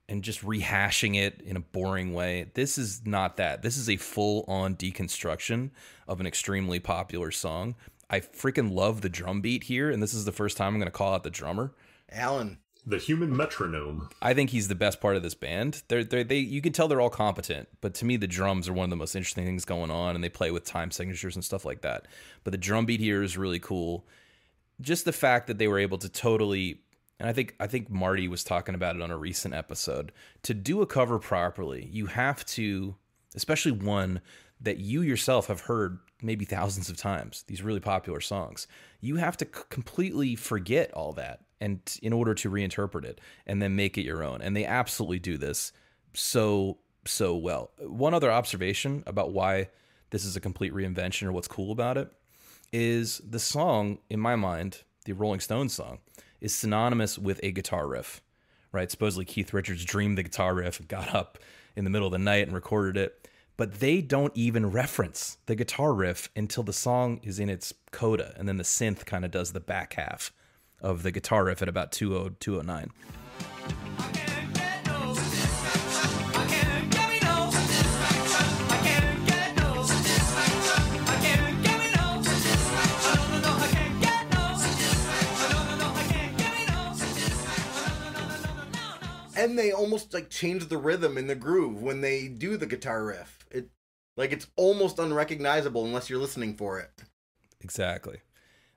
and just rehashing it in a boring way. This is not that. This is a full-on deconstruction of an extremely popular song. I freaking love the drum beat here, and this is the first time I'm going to call out the drummer. Alan. The human metronome. I think he's the best part of this band. They you can tell they're all competent, but to me the drums are one of the most interesting things going on, and they play with time signatures and stuff like that. But the drum beat here is really cool. Just the fact that they were able to totally, and I think Marty was talking about it on a recent episode, to do a cover properly, you have to, especially one that you yourself have heard maybe thousands of times, these really popular songs, you have to completely forget all that and in order to reinterpret it and then make it your own. And they absolutely do this so well. One other observation about why this is a complete reinvention or what's cool about it is the song, in my mind, the Rolling Stones song, is synonymous with a guitar riff, right? Supposedly Keith Richards dreamed the guitar riff and got up in the middle of the night and recorded it. But they don't even reference the guitar riff until the song is in its coda, and then the synth kind of does the back half of the guitar riff at about 209. And they almost like change the rhythm in the groove when they do the guitar riff. It's almost unrecognizable unless you're listening for it. Exactly.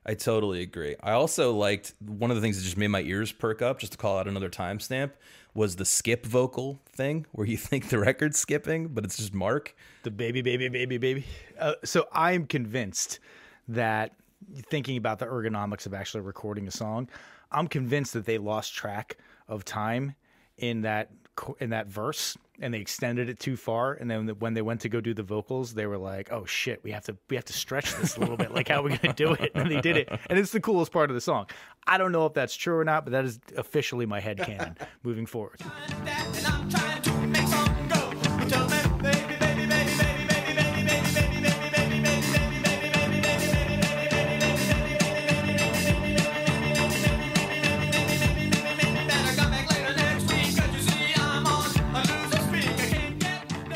I totally agree. I also liked one of the things that just made my ears perk up, just to call out another timestamp, was the skip vocal thing where you think the record's skipping, but it's just Mark. The baby, baby, baby, baby. So I'm convinced that, thinking about the ergonomics of actually recording a song, I'm convinced that they lost track of time in that verse, and they extended it too far. And then when they went to go do the vocals, they were like, "Oh shit, we have to stretch this a little bit. Like, how are we gonna do it?" And they did it, and it's the coolest part of the song. I don't know if that's true or not, but that is officially my headcanon moving forward.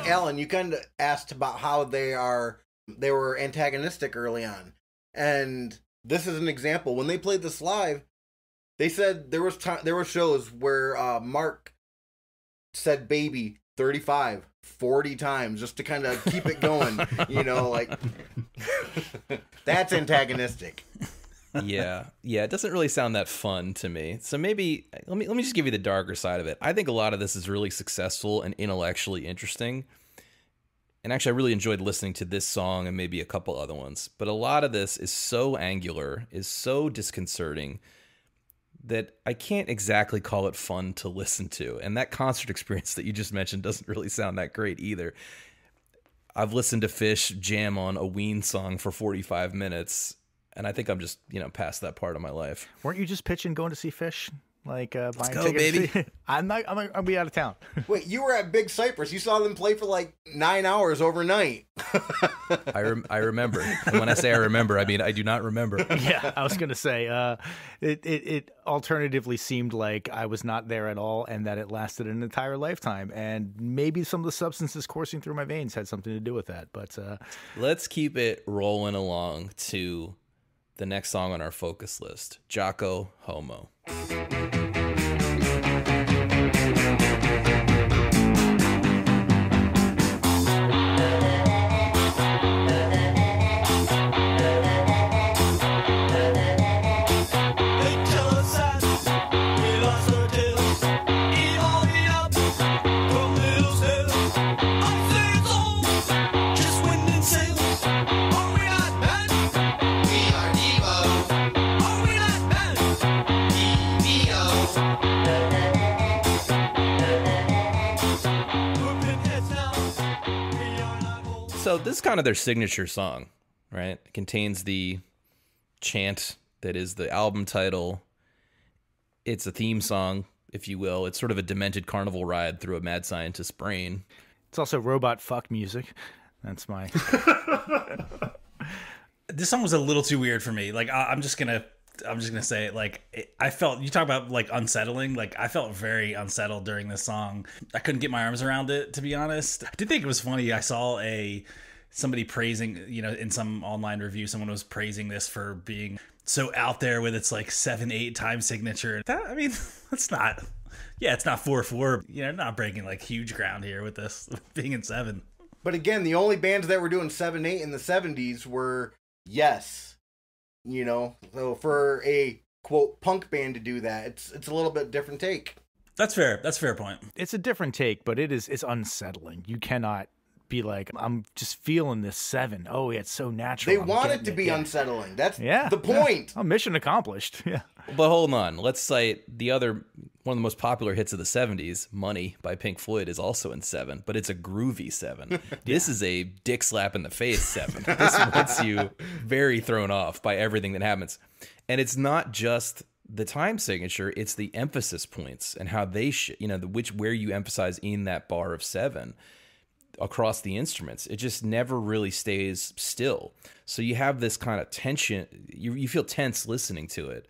Alan, you kind of asked about how they were antagonistic early on, and this is an example. When they played this live, they said there were shows where Mark said "baby" 35, 40 times just to kind of keep it going. Like that's antagonistic. Yeah, it doesn't really sound that fun to me. So maybe let me just give you the darker side of it. I think a lot of this is really successful and intellectually interesting. And actually, I really enjoyed listening to this song and maybe a couple other ones. But a lot of this is so angular, is so disconcerting, that I can't exactly call it fun to listen to. And that concert experience that you just mentioned doesn't really sound that great either. I've listened to Fish jam on a Ween song for 45 minutes, and I think I'm just, past that part of my life. Weren't you just pitching going to see Fish? Like, let's buying go, tickets? baby. I'll be out of town. Wait, you were at Big Cypress. You saw them play for like 9 hours overnight. I remember. And when I say I remember, I mean I do not remember. Yeah, I was going to say, it alternatively seemed like I was not there at all and that it lasted an entire lifetime. And maybe some of the substances coursing through my veins had something to do with that. But let's keep it rolling along to the next song on our focus list, Jocko Homo. So this is kind of their signature song, right? It contains the chant that is the album title. It's a theme song, if you will. It's sort of a demented carnival ride through a mad scientist's brain. It's also robot fuck music. That's my... This song was a little too weird for me. Like, I'm just gonna say it. Like, I felt, you talk about like unsettling. Like, I felt very unsettled during this song. I couldn't get my arms around it, to be honest. I did think it was funny. I saw somebody praising, in some online review, someone was praising this for being so out there with its like 7/8 time signature. That's not. Yeah, it's not 4/4. Not breaking like huge ground here with this being in 7. But again, the only bands that were doing 7/8 in the 70s were Yes. So for a quote punk band to do that, it's a little bit different take. That's fair. That's a fair point. It's a different take, but it's unsettling. You cannot be like, I'm just feeling this 7. Oh, yeah, it's so natural. They want it to be unsettling. That's the point. Oh, mission accomplished. Yeah. But hold on. Let's cite one of the most popular hits of the 70s, Money by Pink Floyd, is also in 7, but it's a groovy 7. This is a dick slap in the face 7. This gets you very thrown off by everything that happens. And it's not just the time signature, it's the emphasis points and how they where you emphasize in that bar of 7 across the instruments. It just never really stays still. So you have this kind of tension. You feel tense listening to it.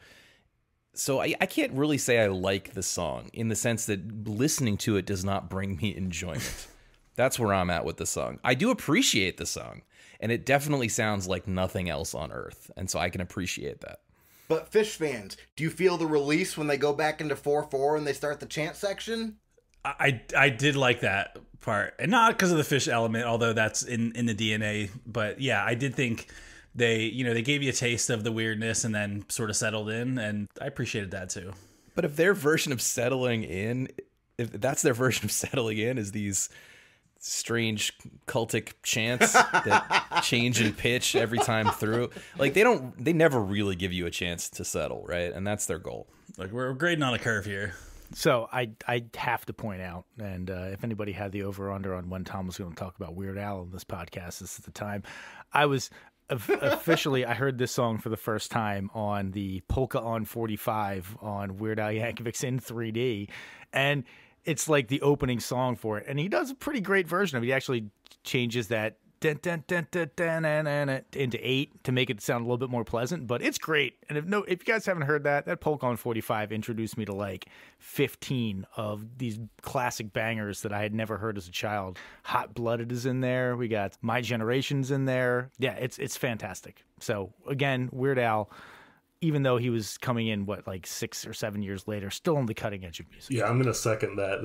So I can't really say I like the song in the sense that listening to it does not bring me enjoyment. That's where I'm at with the song. I do appreciate the song, and it definitely sounds like nothing else on earth, and so I can appreciate that. But Fish fans, do you feel the release when they go back into 4/4 and they start the chant section? I did like that part, and not because of the Fish element, although that's in the DNA. But yeah, I did think they gave you a taste of the weirdness and then sort of settled in, and I appreciated that too. But if their version of settling in, if that's their version of settling in, is these strange cultic chants that change in pitch every time through, like they never really give you a chance to settle, right? And that's their goal. Like, we're grading on a curve here. So I have to point out, and if anybody had the over-under on when Tom was going to talk about Weird Al in this podcast, this is the time. I was officially, I heard this song for the first time on the Polka on 45 on Weird Al Yankovic's in 3D, and it's like the opening song for it. And he does a pretty great version of it. He actually changes that dun, dun, dun, dun, dun, dun, dun, dun, into 8 to make it sound a little bit more pleasant, but it's great. And if you guys haven't heard that Polka on 45 introduced me to like 15 of these classic bangers that I had never heard as a child. Hot Blooded is in there. We got My Generation's in there. Yeah, it's fantastic. So again, Weird Al, even though he was coming in, like 6 or 7 years later, still on the cutting edge of music. Yeah, I'm going to second that.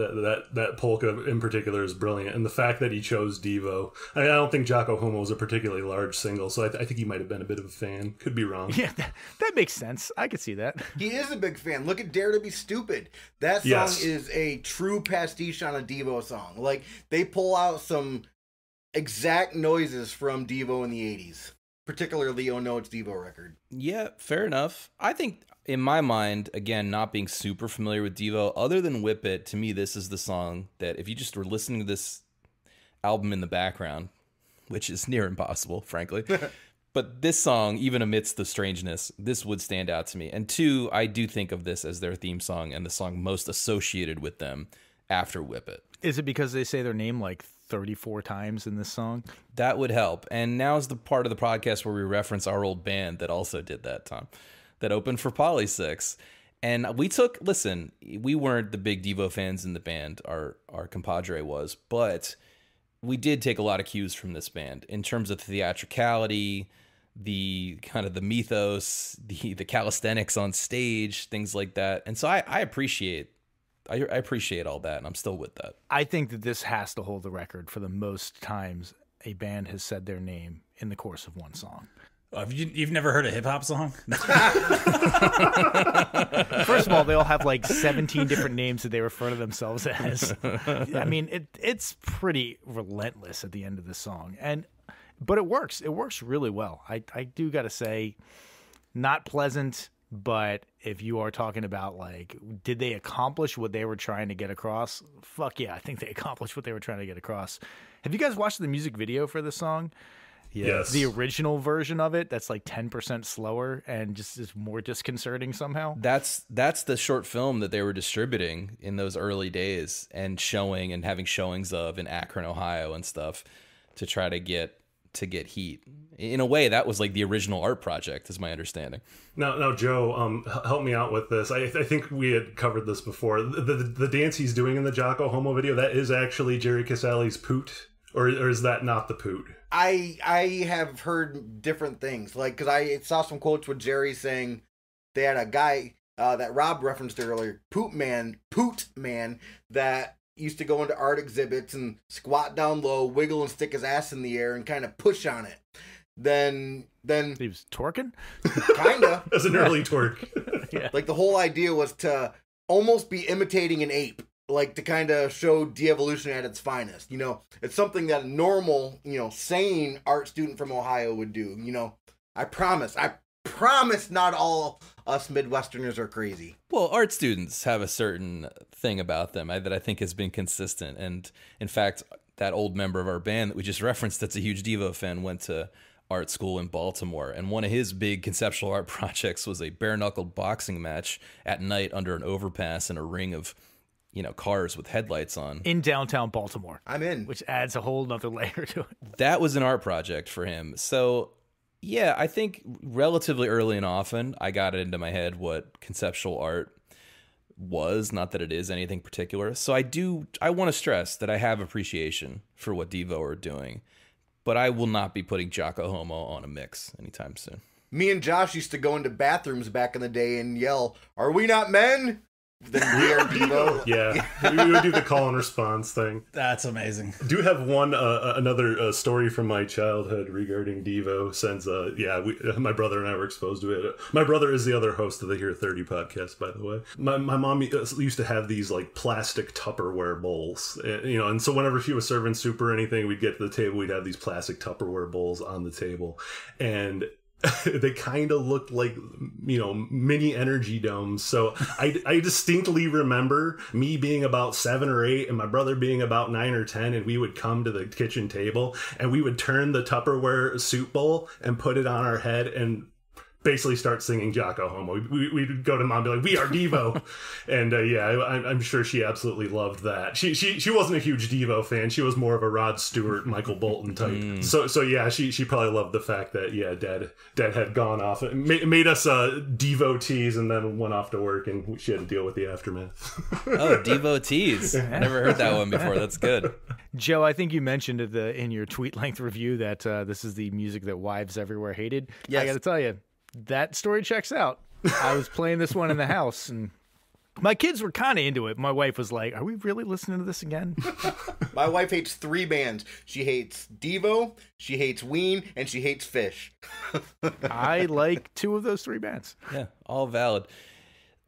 That polka in particular is brilliant. And the fact that he chose Devo. I don't think Jocko Homo was a particularly large single, so I think he might have been a bit of a fan. Could be wrong. Yeah, that makes sense. I could see that. He is a big fan. Look at Dare to Be Stupid. That song is a true pastiche on a Devo song. Like, they pull out some exact noises from Devo in the 80s. Particularly Oh No It's Devo record. Yeah, fair enough. I think, in my mind, again, not being super familiar with Devo, other than Whip It, to me, this is the song that if you just were listening to this album in the background, which is near impossible, frankly, but this song, even amidst the strangeness, this would stand out to me. And two, I do think of this as their theme song and the song most associated with them after Whip It. Is it because they say their name like 34 times in this song? That would help. And now's the part of the podcast where we reference our old band that also did that, Tom, that opened for Polysix. And we weren't the big Devo fans in the band, our compadre was, but we did take a lot of cues from this band in terms of theatricality, the kind of the mythos, the calisthenics on stage, things like that. And so I appreciate all that, and I'm still with that. I think that this has to hold the record for the most times a band has said their name in the course of one song. You've never heard a hip-hop song? First of all, they all have like 17 different names that they refer to themselves as. I mean, it's pretty relentless at the end of the song. But it works. It works really well. I do got to say, not pleasant, but if you are talking about, like, did they accomplish what they were trying to get across? Fuck yeah, I think they accomplished what they were trying to get across. Have you guys watched the music video for this song? Yes. The original version of it, that's like 10% slower and just is more disconcerting somehow. That's the short film that they were distributing in those early days and showing and having showings of in Akron, Ohio and stuff to try to get heat. In a way, that was like the original art project, is my understanding. Now, Joe, help me out with this. I think we had covered this before. The dance he's doing in the Jocko Homo video, that is actually Jerry Casale's Poot, or is that not the Poot? I have heard different things, like, because I saw some quotes with Jerry saying they had a guy that Rob referenced earlier, Poot Man, that used to go into art exhibits and squat down low, wiggle and stick his ass in the air and kind of push on it. Then he was twerking? Kinda. As an early twerk. Yeah. Like, the whole idea was to almost be imitating an ape, like to kind of show de-evolution at its finest. You know, it's something that a normal, sane art student from Ohio would do. I promise not all us Midwesterners are crazy. Well, art students have a certain thing about them that I think has been consistent. And in fact, that old member of our band that we just referenced that's a huge Devo fan went to art school in Baltimore. And one of his big conceptual art projects was a bare-knuckled boxing match at night under an overpass in a ring of cars with headlights on. In downtown Baltimore. I'm in. Which adds a whole nother layer to it. That was an art project for him. So, yeah, I think relatively early and often I got it into my head what conceptual art was, not that it is anything particular. So I want to stress that I have appreciation for what Devo are doing, but I will not be putting Jocko Homo on a mix anytime soon. Me and Josh used to go into bathrooms back in the day and yell, "Are we not men?" than We Are Devo. Yeah, we would do the call and response thing. That's amazing. Do have one another story from my childhood regarding Devo, since my brother and I were exposed to it. My brother is the other host of the Here 30 podcast, by the way. My mom used to have these like plastic Tupperware bowls, and so whenever she was serving soup or anything, we'd get to the table, we'd have these plastic Tupperware bowls on the table, and they kind of looked like, mini energy domes. So I distinctly remember me being about 7 or 8 and my brother being about 9 or 10, and we would come to the kitchen table and we would turn the Tupperware soup bowl and put it on our head and basically start singing Jocko Homo. We'd go to mom and be like, "We Are Devo." And I'm sure she absolutely loved that. She wasn't a huge Devo fan. She was more of a Rod Stewart, Michael Bolton type. So yeah, she probably loved the fact that Dad had gone off and made us devotees, and then went off to work, and she had to deal with the aftermath. Oh, devotees. Never heard that one before. That's good. Joe, I think you mentioned in your tweet length review that this is the music that wives everywhere hated. Yes. I got to tell you, that story checks out. I was playing this one in the house, and my kids were kind of into it. My wife was like, "Are we really listening to this again?" My wife hates 3 bands. She hates Devo, she hates Ween, and she hates Fish. I like 2 of those 3 bands. Yeah, all valid.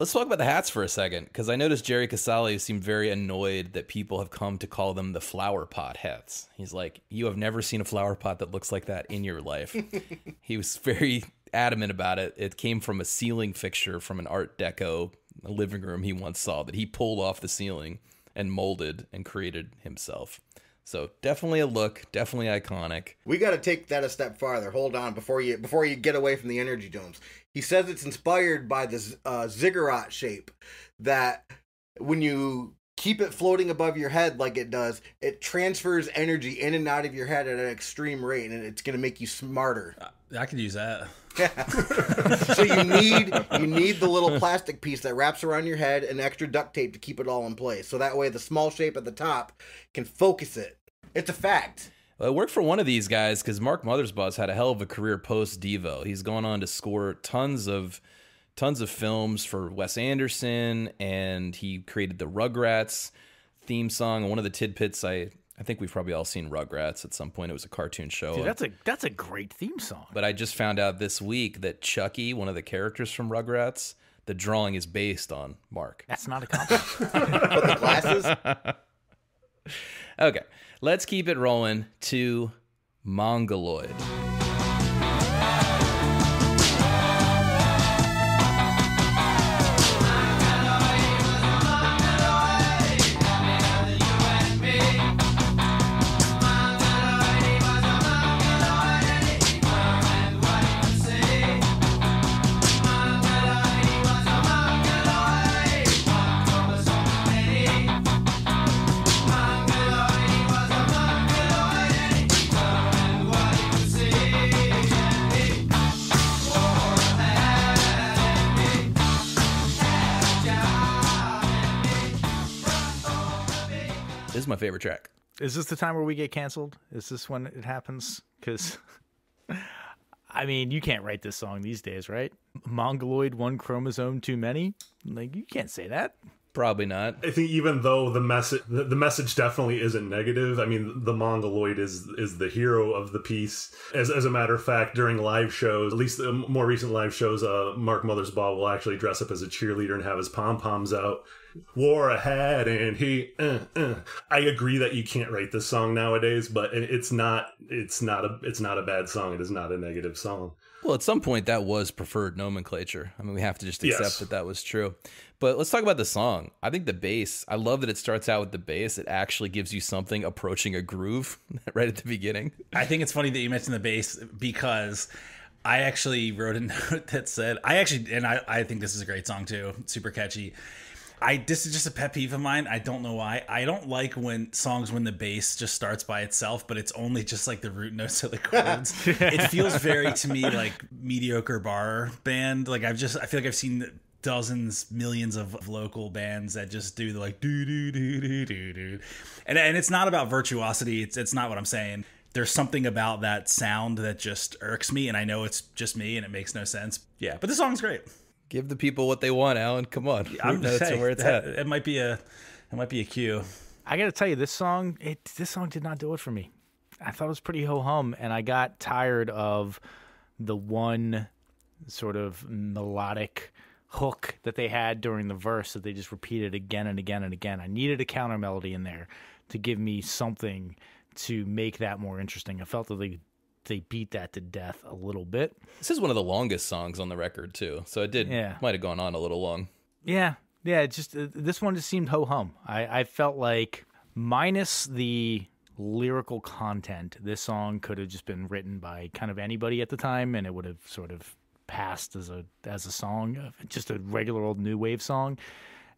Let's talk about the hats for a second, because I noticed Jerry Casale seemed very annoyed that people have come to call them the flower pot hats. He's like, "You have never seen a flower pot that looks like that in your life." He was very adamant about it. It came from a ceiling fixture from an Art Deco living room he once saw that he pulled off the ceiling and molded and created himself. So definitely a look, definitely iconic. We got to take that a step farther. Hold on, before you get away from the energy domes. He says it's inspired by the ziggurat shape, that when you keep it floating above your head like it does, it transfers energy in and out of your head at an extreme rate, and it's going to make you smarter. I could use that. So you need the little plastic piece that wraps around your head and extra duct tape to keep it all in place. So that way the small shape at the top can focus it. It's a fact. Well, it worked for one of these guys, because Mark Mothersbaugh's had a hell of a career post Devo. He's gone on to score tons of films for Wes Anderson, and he created the Rugrats theme song. And one of the tidbits, I think we've probably all seen Rugrats at some point. It was a cartoon show. Dude, that's a great theme song. But I just found out this week that Chucky, one of the characters from Rugrats, the drawing is based on Mark. That's not a compliment. But the glasses? Okay, let's keep it rolling to Mongoloid. This is my favorite track. Is this the time where we get canceled? Is this when it happens? Because, I mean, you can't write this song these days, right? Mongoloid, 1 chromosome too many? Like, you can't say that. Probably not. I think even though the message definitely isn't negative, I mean, the Mongoloid is the hero of the piece. As a matter of fact, during live shows, at least the more recent live shows, Mark Mothersbaugh will actually dress up as a cheerleader and have his pom-poms out. Wore a hat and he I agree that you can't write this song nowadays, but it's not a bad song. It is not a negative song. Well, at some point that was preferred nomenclature. I mean, we have to just accept Yes. that was true. But let's talk about the song. I think the bass, I love that it starts out with the bass. It actually gives you something approaching a groove right at the beginning. I think it's funny that you mentioned the bass, because I actually wrote a note that said, I think this is a great song too. Super catchy. This is just a pet peeve of mine. I don't know why. I don't like when the bass just starts by itself, but it's only just like the root notes of the chords. It feels very, to me, like mediocre bar band. Like I feel like I've seen dozens, millions of local bands that just do the like do do do do do do, and it's not about virtuosity. It's not what I'm saying. There's something about that sound that just irks me, and I know it's just me, and it makes no sense. Yeah, but the song's great. Give the people what they want, Alan. Come on. I'm That's saying, where it's at. It might be a cue. I got to tell you, this song did not do it for me. I thought it was pretty ho-hum, and I got tired of the one sort of melodic hook that they had during the verse that they just repeated again and again and again. I needed a counter melody in there to give me something to make that more interesting. I felt that they beat that to death a little bit. This is one of the longest songs on the record, too. So it might have gone on a little long. Yeah. It just this one just seemed ho-hum. I felt like minus the lyrical content, this song could have just been written by kind of anybody at the time, and it would have sort of passed as a song, just a regular old new wave song.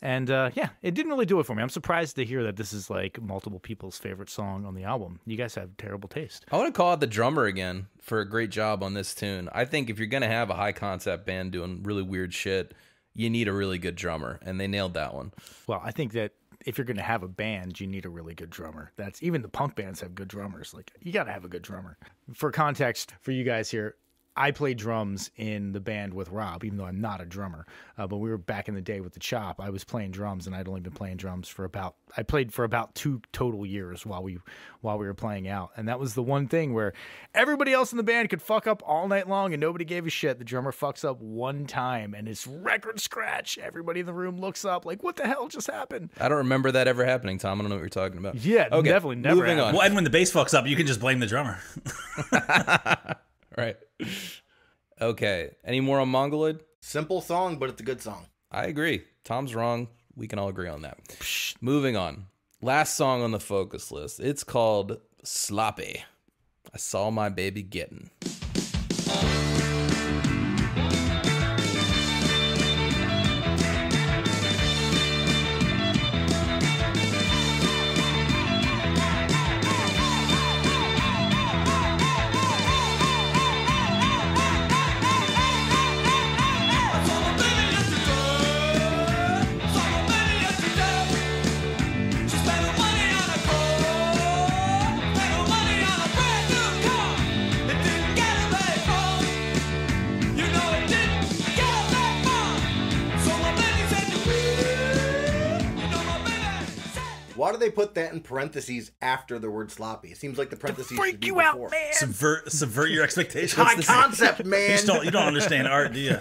And it didn't really do it for me. I'm surprised to hear that this is like multiple people's favorite song on the album. You guys have terrible taste. I want to call out the drummer again for a great job on this tune. I think if you're going to have a high concept band doing really weird shit, you need a really good drummer, and they nailed that one. Well, I think that if you're going to have a band, you need a really good drummer. That's even the punk bands have good drummers. Like, you got to have a good drummer. For context for you guys here, I played drums in the band with Rob, even though I'm not a drummer. But we were back in the day with the Chop. I was playing drums, and I'd only been playing drums I played for about 2 total years while we were playing out. And that was the one thing where everybody else in the band could fuck up all night long, and nobody gave a shit. The drummer fucks up one time, and it's record scratch. Everybody in the room looks up like, what the hell just happened? I don't remember that ever happening, Tom. I don't know what you're talking about. Yeah, okay, definitely never moving happened. on. Well, and when the bass fucks up, you can just blame the drummer. Right. Okay. Any more on Mongoloid? Simple song, but it's a good song. I agree. Tom's wrong. We can all agree on that. Moving on. Last song on the focus list. It's called Sloppy. I Saw My Baby Gettin'. Why do they put that in parentheses after the word sloppy? It seems like the parentheses Freak should be you before. out, man. Subvert your expectations. High concept, man. You don't understand art, do you?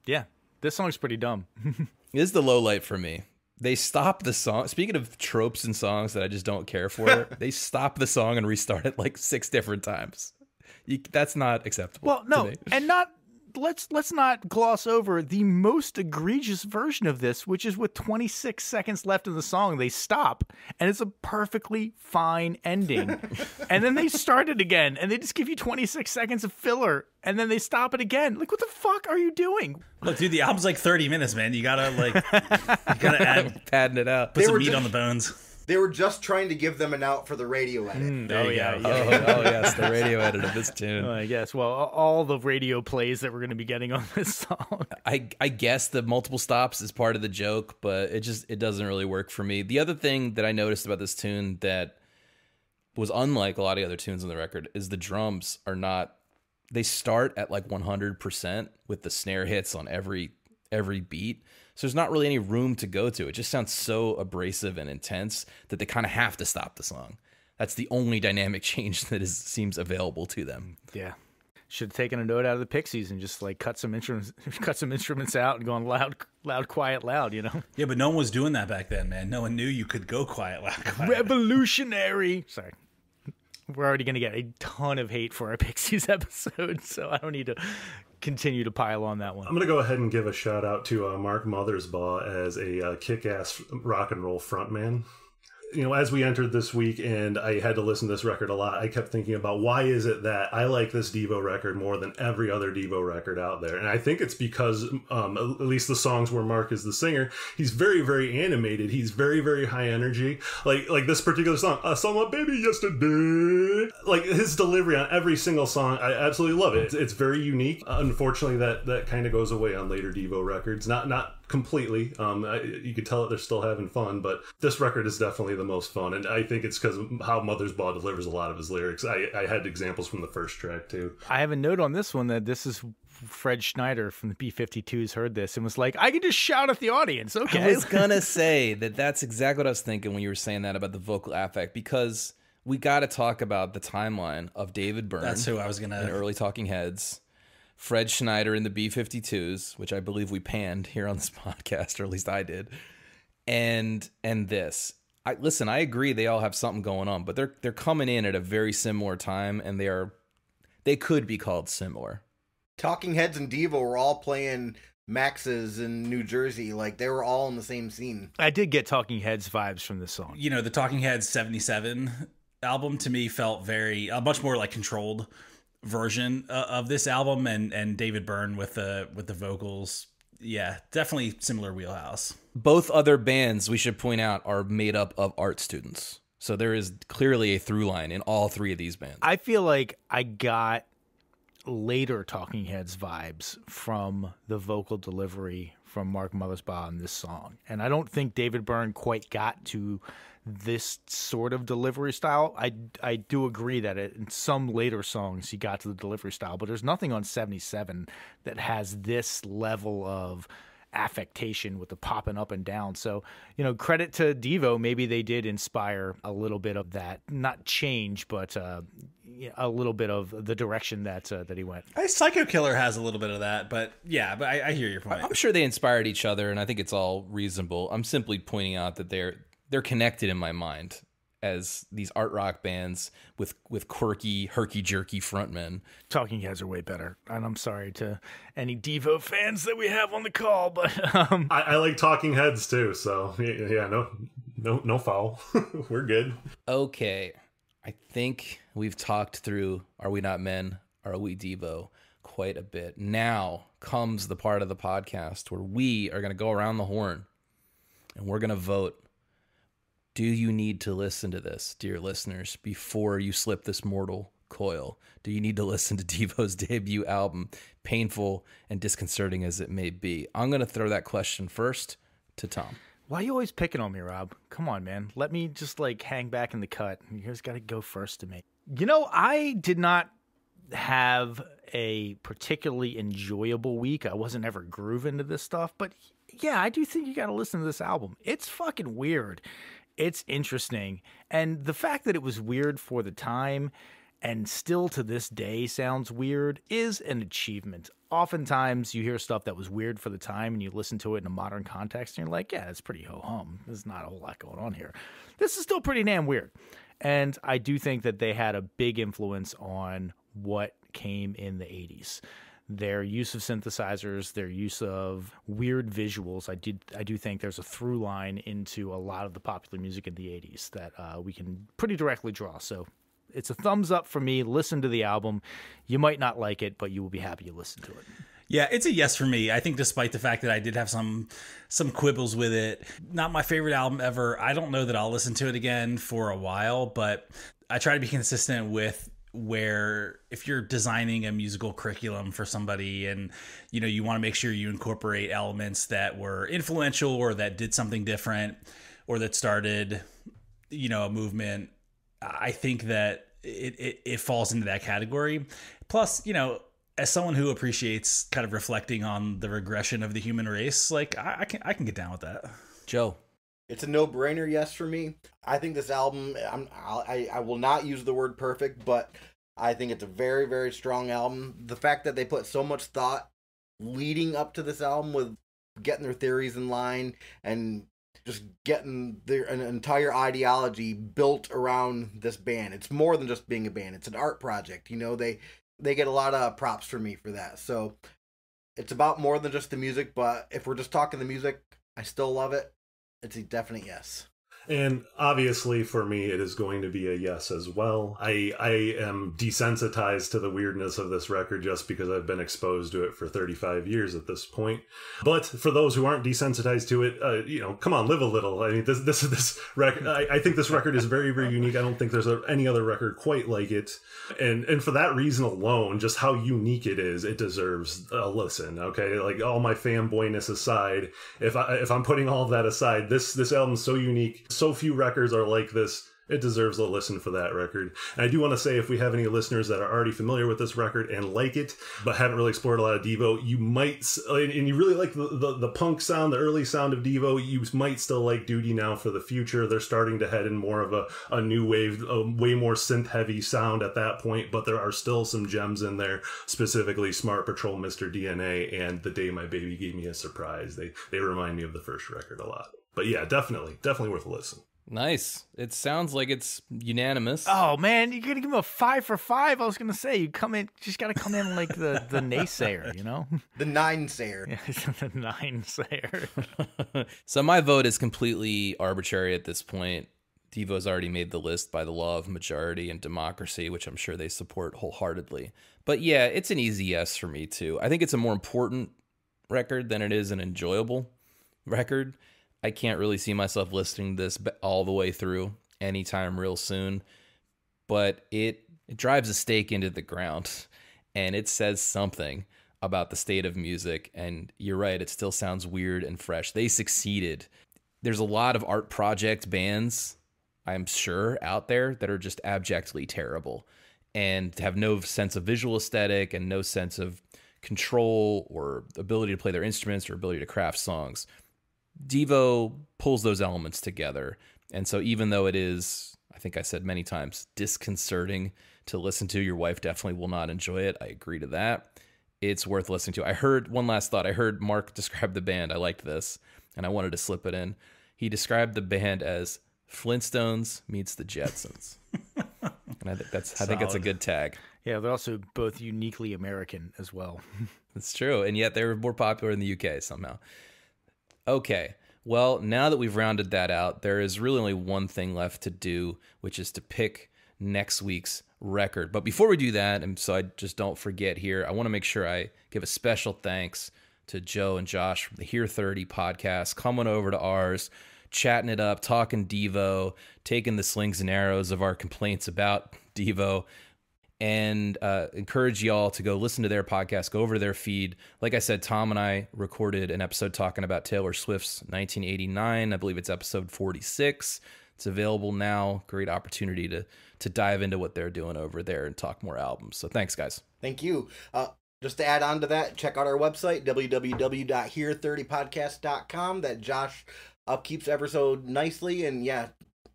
Yeah, this song's pretty dumb. This is the low light for me. They stop the song. Speaking of tropes and songs that I just don't care for, they stop the song and restart it like 6 different times. That's not acceptable. Well, no, to me. and not let's not gloss over the most egregious version of this, which is with 26 seconds left in the song, they stop, and it's a perfectly fine ending. And then they start it again, and they just give you 26 seconds of filler, and then they stop it again. Like, what the fuck are you doing? Look, dude, the album's like 30 minutes, man. You gotta add, padding it out. put some meat on the bones. They were just trying to give them an out for the radio edit. There you go. Oh, yes, the radio edit of this tune. I guess. Well, all the radio plays that we're going to be getting on this song. I guess the multiple stops is part of the joke, but it doesn't really work for me. The other thing that I noticed about this tune that was unlike a lot of the other tunes on the record is the drums are not. They start at like 100% with the snare hits on every beat. So there's not really any room to go to. It just sounds so abrasive and intense that they kind of have to stop the song. That's the only dynamic change that seems available to them. Yeah. Should have taken a note out of the Pixies and just like cut some instruments out and gone loud, quiet, loud, you know? Yeah, but no one was doing that back then, man. No one knew you could go quiet, loud, quiet. Revolutionary. Sorry. We're already going to get a ton of hate for our Pixies episode, so I don't need to continue to pile on that one. I'm going to go ahead and give a shout out to Mark Mothersbaugh as a kick-ass rock and roll frontman. You know, as we entered this week and I had to listen to this record a lot, I kept thinking about why is it that I like this Devo record more than every other Devo record out there. And I think it's because, at least the songs where Mark is the singer, he's very, very animated. He's very, very high energy. Like this particular song, I Saw My Baby Yesterday. Like his delivery on every single song, I absolutely love it. It's very unique. Unfortunately, that kind of goes away on later Devo records. Not completely. You could tell that they're still having fun, but this record is definitely the most fun, and I think it's because of how Mothersbaugh delivers a lot of his lyrics. I had examples from the first track too. I have a note on this one that this is Fred Schneider from the B-52s heard this and was like, I can just shout at the audience. Okay. I was gonna say that's exactly what I was thinking when you were saying that about the vocal affect, because we got to talk about the timeline of David Byrne. That's who I was in gonna. early Talking Heads, Fred Schneider in the B-52s, which I believe we panned here on this podcast, or at least I did, and this. Listen, I agree they all have something going on, but they're coming in at a very similar time, and they could be called similar. Talking Heads and Devo were all playing Max's in New Jersey. Like, they were all in the same scene. I did get Talking Heads vibes from this song. You know, the Talking Heads 77 album to me felt a much more like controlled version of this album, and David Byrne with the vocals. Yeah, definitely similar wheelhouse. Both other bands, we should point out, are made up of art students. So there is clearly a through line in all three of these bands. I feel like I got later Talking Heads vibes from the vocal delivery from Mark Mothersbaugh in this song. And I don't think David Byrne quite got to this sort of delivery style. I do agree that in some later songs he got to the delivery style, but there's nothing on 77 that has this level of affectation with the popping up and down. So, you know, credit to Devo. Maybe they did inspire a little bit of that, not change, but a little bit of the direction that he went. Psycho Killer has a little bit of that, but yeah, but I hear your point. I'm sure they inspired each other, and I think it's all reasonable. I'm simply pointing out that they're connected in my mind as these art rock bands with quirky, herky-jerky frontmen. Talking Heads are way better, and I'm sorry to any Devo fans that we have on the call, but I like Talking Heads too, so yeah, no foul. We're good. Okay, I think we've talked through Are We Not Men, Are We Devo quite a bit. Now comes the part of the podcast where we are going to go around the horn and we're going to vote. Do you need to listen to this, dear listeners, before you slip this mortal coil? Do you need to listen to Devo's debut album, painful and disconcerting as it may be? I'm going to throw that question first to Tom. Why are you always picking on me, Rob? Come on, man. Let me just hang back in the cut. You guys got to go first to me. You know, I did not have a particularly enjoyable week. I wasn't ever grooving to this stuff, but yeah, I do think you got to listen to this album. It's fucking weird. It's interesting. And the fact that it was weird for the time and still to this day sounds weird is an achievement. Oftentimes you hear stuff that was weird for the time and you listen to it in a modern context and you're like, yeah, it's pretty ho-hum. There's not a whole lot going on here. This is still pretty damn weird. And I do think that they had a big influence on what came in the 80s. Their use of synthesizers, their use of weird visuals. I do think there's a through line into a lot of the popular music in the 80s that we can pretty directly draw. So it's a thumbs up for me. Listen to the album. You might not like it, but you will be happy you listened to it. Yeah, it's a yes for me. I think despite the fact that I did have some quibbles with it, not my favorite album ever. I don't know that I'll listen to it again for a while, but I try to be consistent with where if you're designing a musical curriculum for somebody and you want to make sure you incorporate elements that were influential or that did something different or that started a movement, I think that it falls into that category. Plus, as someone who appreciates kind of reflecting on the regression of the human race, I can get down with that. Joe. It's a no-brainer yes for me. I think this album, I will not use the word perfect, but I think it's a very, very strong album. The fact that they put so much thought leading up to this album with getting their theories in line and just getting an entire ideology built around this band. It's more than just being a band. It's an art project. They get a lot of props for me for that. So it's about more than just the music, but if we're just talking the music, I still love it. It's a definite yes. And obviously for me, it is going to be a yes as well. I am desensitized to the weirdness of this record just because I've been exposed to it for 35 years at this point. But for those who aren't desensitized to it, come on, live a little. I mean, this record, I think this record is very, very unique. I don't think there's any other record quite like it. And for that reason alone, just how unique it is, it deserves a listen. Okay, like all my fanboyness aside, if I'm putting all of that aside, this album's so unique. So few records are like this. It deserves a listen for that record. And I do want to say, if we have any listeners that are already familiar with this record and like it, but haven't really explored a lot of Devo, you might, and you really like the punk sound, the early sound of Devo, you might still like Duty Now for the future. They're starting to head in more of a new wave, a way more synth-heavy sound at that point, but there are still some gems in there, specifically Smart Patrol, Mr. DNA, and The Day My Baby Gave Me a Surprise. They remind me of the first record a lot. But yeah, definitely worth a listen. Nice. It sounds like it's unanimous. Oh man, you're gonna give him a 5 for 5. I was gonna say, you just gotta come in like the naysayer, you know? The 9-sayer. Yeah, the 9-sayer. So my vote is completely arbitrary at this point. Devo's already made the list by the law of majority and democracy, which I'm sure they support wholeheartedly. But yeah, it's an easy yes for me too. I think it's a more important record than it is an enjoyable record. I can't really see myself listening to this all the way through anytime real soon, but it drives a stake into the ground, and it says something about the state of music, and you're right, it still sounds weird and fresh. They succeeded. There's a lot of art project bands, I'm sure, out there that are just abjectly terrible and have no sense of visual aesthetic and no sense of control or ability to play their instruments or ability to craft songs. Devo pulls those elements together. And so even though it is, I think I said many times, disconcerting to listen to, your wife definitely will not enjoy it. I agree to that. It's worth listening to. I heard, one last thought, I heard Mark describe the band. I liked this, and I wanted to slip it in. He described the band as Flintstones meets the Jetsons. And I think that's a good tag. Yeah, they're also both uniquely American as well. That's true. And yet they're more popular in the UK somehow. Okay, well, now that we've rounded that out, there is really only one thing left to do, which is to pick next week's record. But before we do that, and so I just don't forget here, I want to make sure I give a special thanks to Joe and Josh from the Here 30 podcast, coming over to ours, chatting it up, talking Devo, taking the slings and arrows of our complaints about Devo, and encourage y'all to go listen to their podcast, go over to their feed. Like I said, Tom and I recorded an episode talking about Taylor Swift's 1989. I believe it's episode 46. It's available now. Great opportunity to dive into what they're doing over there and talk more albums. So thanks, guys. Thank you. Just to add on to that, check out our website, www.here30podcast.com. That Josh upkeeps ever so nicely. And yeah,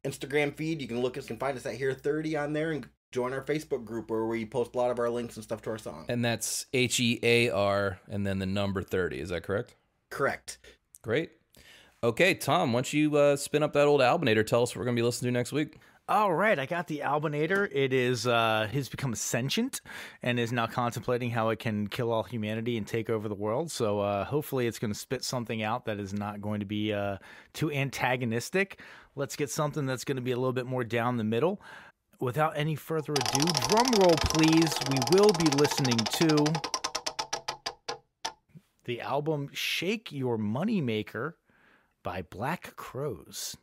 Instagram feed, you can find us at Here30 on there, and join our Facebook group where we post a lot of our links and stuff to our songs. And that's HEAR and then the number 30. Is that correct? Correct. Great. Okay, Tom, why don't you spin up that old Albinator? Tell us what we're going to be listening to next week. All right, I got the Albinator. It is has become sentient and is now contemplating how it can kill all humanity and take over the world. So hopefully it's going to spit something out that is not going to be too antagonistic. Let's get something that's going to be a little bit more down the middle. Without any further ado, drum roll please, we will be listening to the album Shake Your Moneymaker by Black Crowes.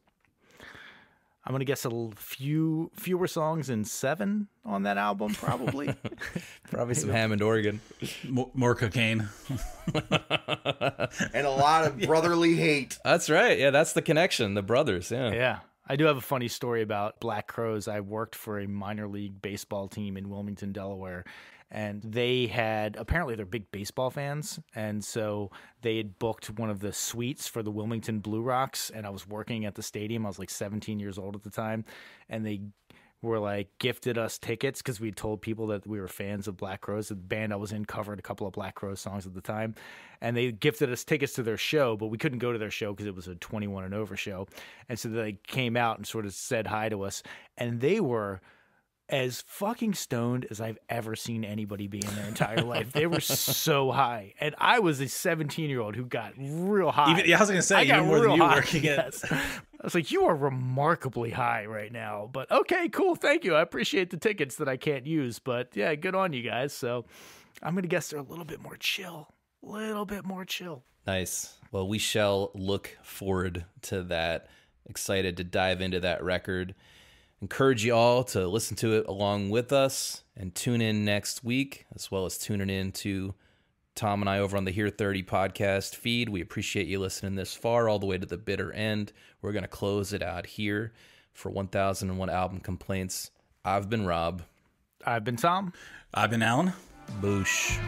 I'm going to guess fewer songs than 7 on that album, probably. Probably some Hammond organ. More cocaine. And a lot of brotherly hate. That's right. Yeah, that's the connection. The brothers, yeah. Yeah. I do have a funny story about Black Crowes. I worked for a minor league baseball team in Wilmington, Delaware, and apparently they're big baseball fans, and so they had booked one of the suites for the Wilmington Blue Rocks, and I was working at the stadium. I was like 17 years old at the time, and they were like gifted us tickets because we told people that we were fans of Black Crowes. The band I was in covered a couple of Black Crowes songs at the time, and they gifted us tickets to their show, but we couldn't go to their show because it was a 21 and over show. And so they came out and sort of said hi to us, and they were as fucking stoned as I've ever seen anybody be in their entire life. They were so high. And I was a 17-year-old who got real high. I was going to say, even more than you working yes. I was like, you are remarkably high right now. But okay, cool. Thank you. I appreciate the tickets that I can't use. But yeah, good on you guys. So I'm going to guess they're a little bit more chill. Nice. Well, we shall look forward to that. Excited to dive into that record. Encourage you all to listen to it along with us and tune in next week, as well as tuning in to Tom and I over on the Here 30 podcast feed. We appreciate you listening this far, all the way to the bitter end. We're going to close it out here. For 1001 Album Complaints, I've been Rob. I've been Tom. I've been Alan. Boosh.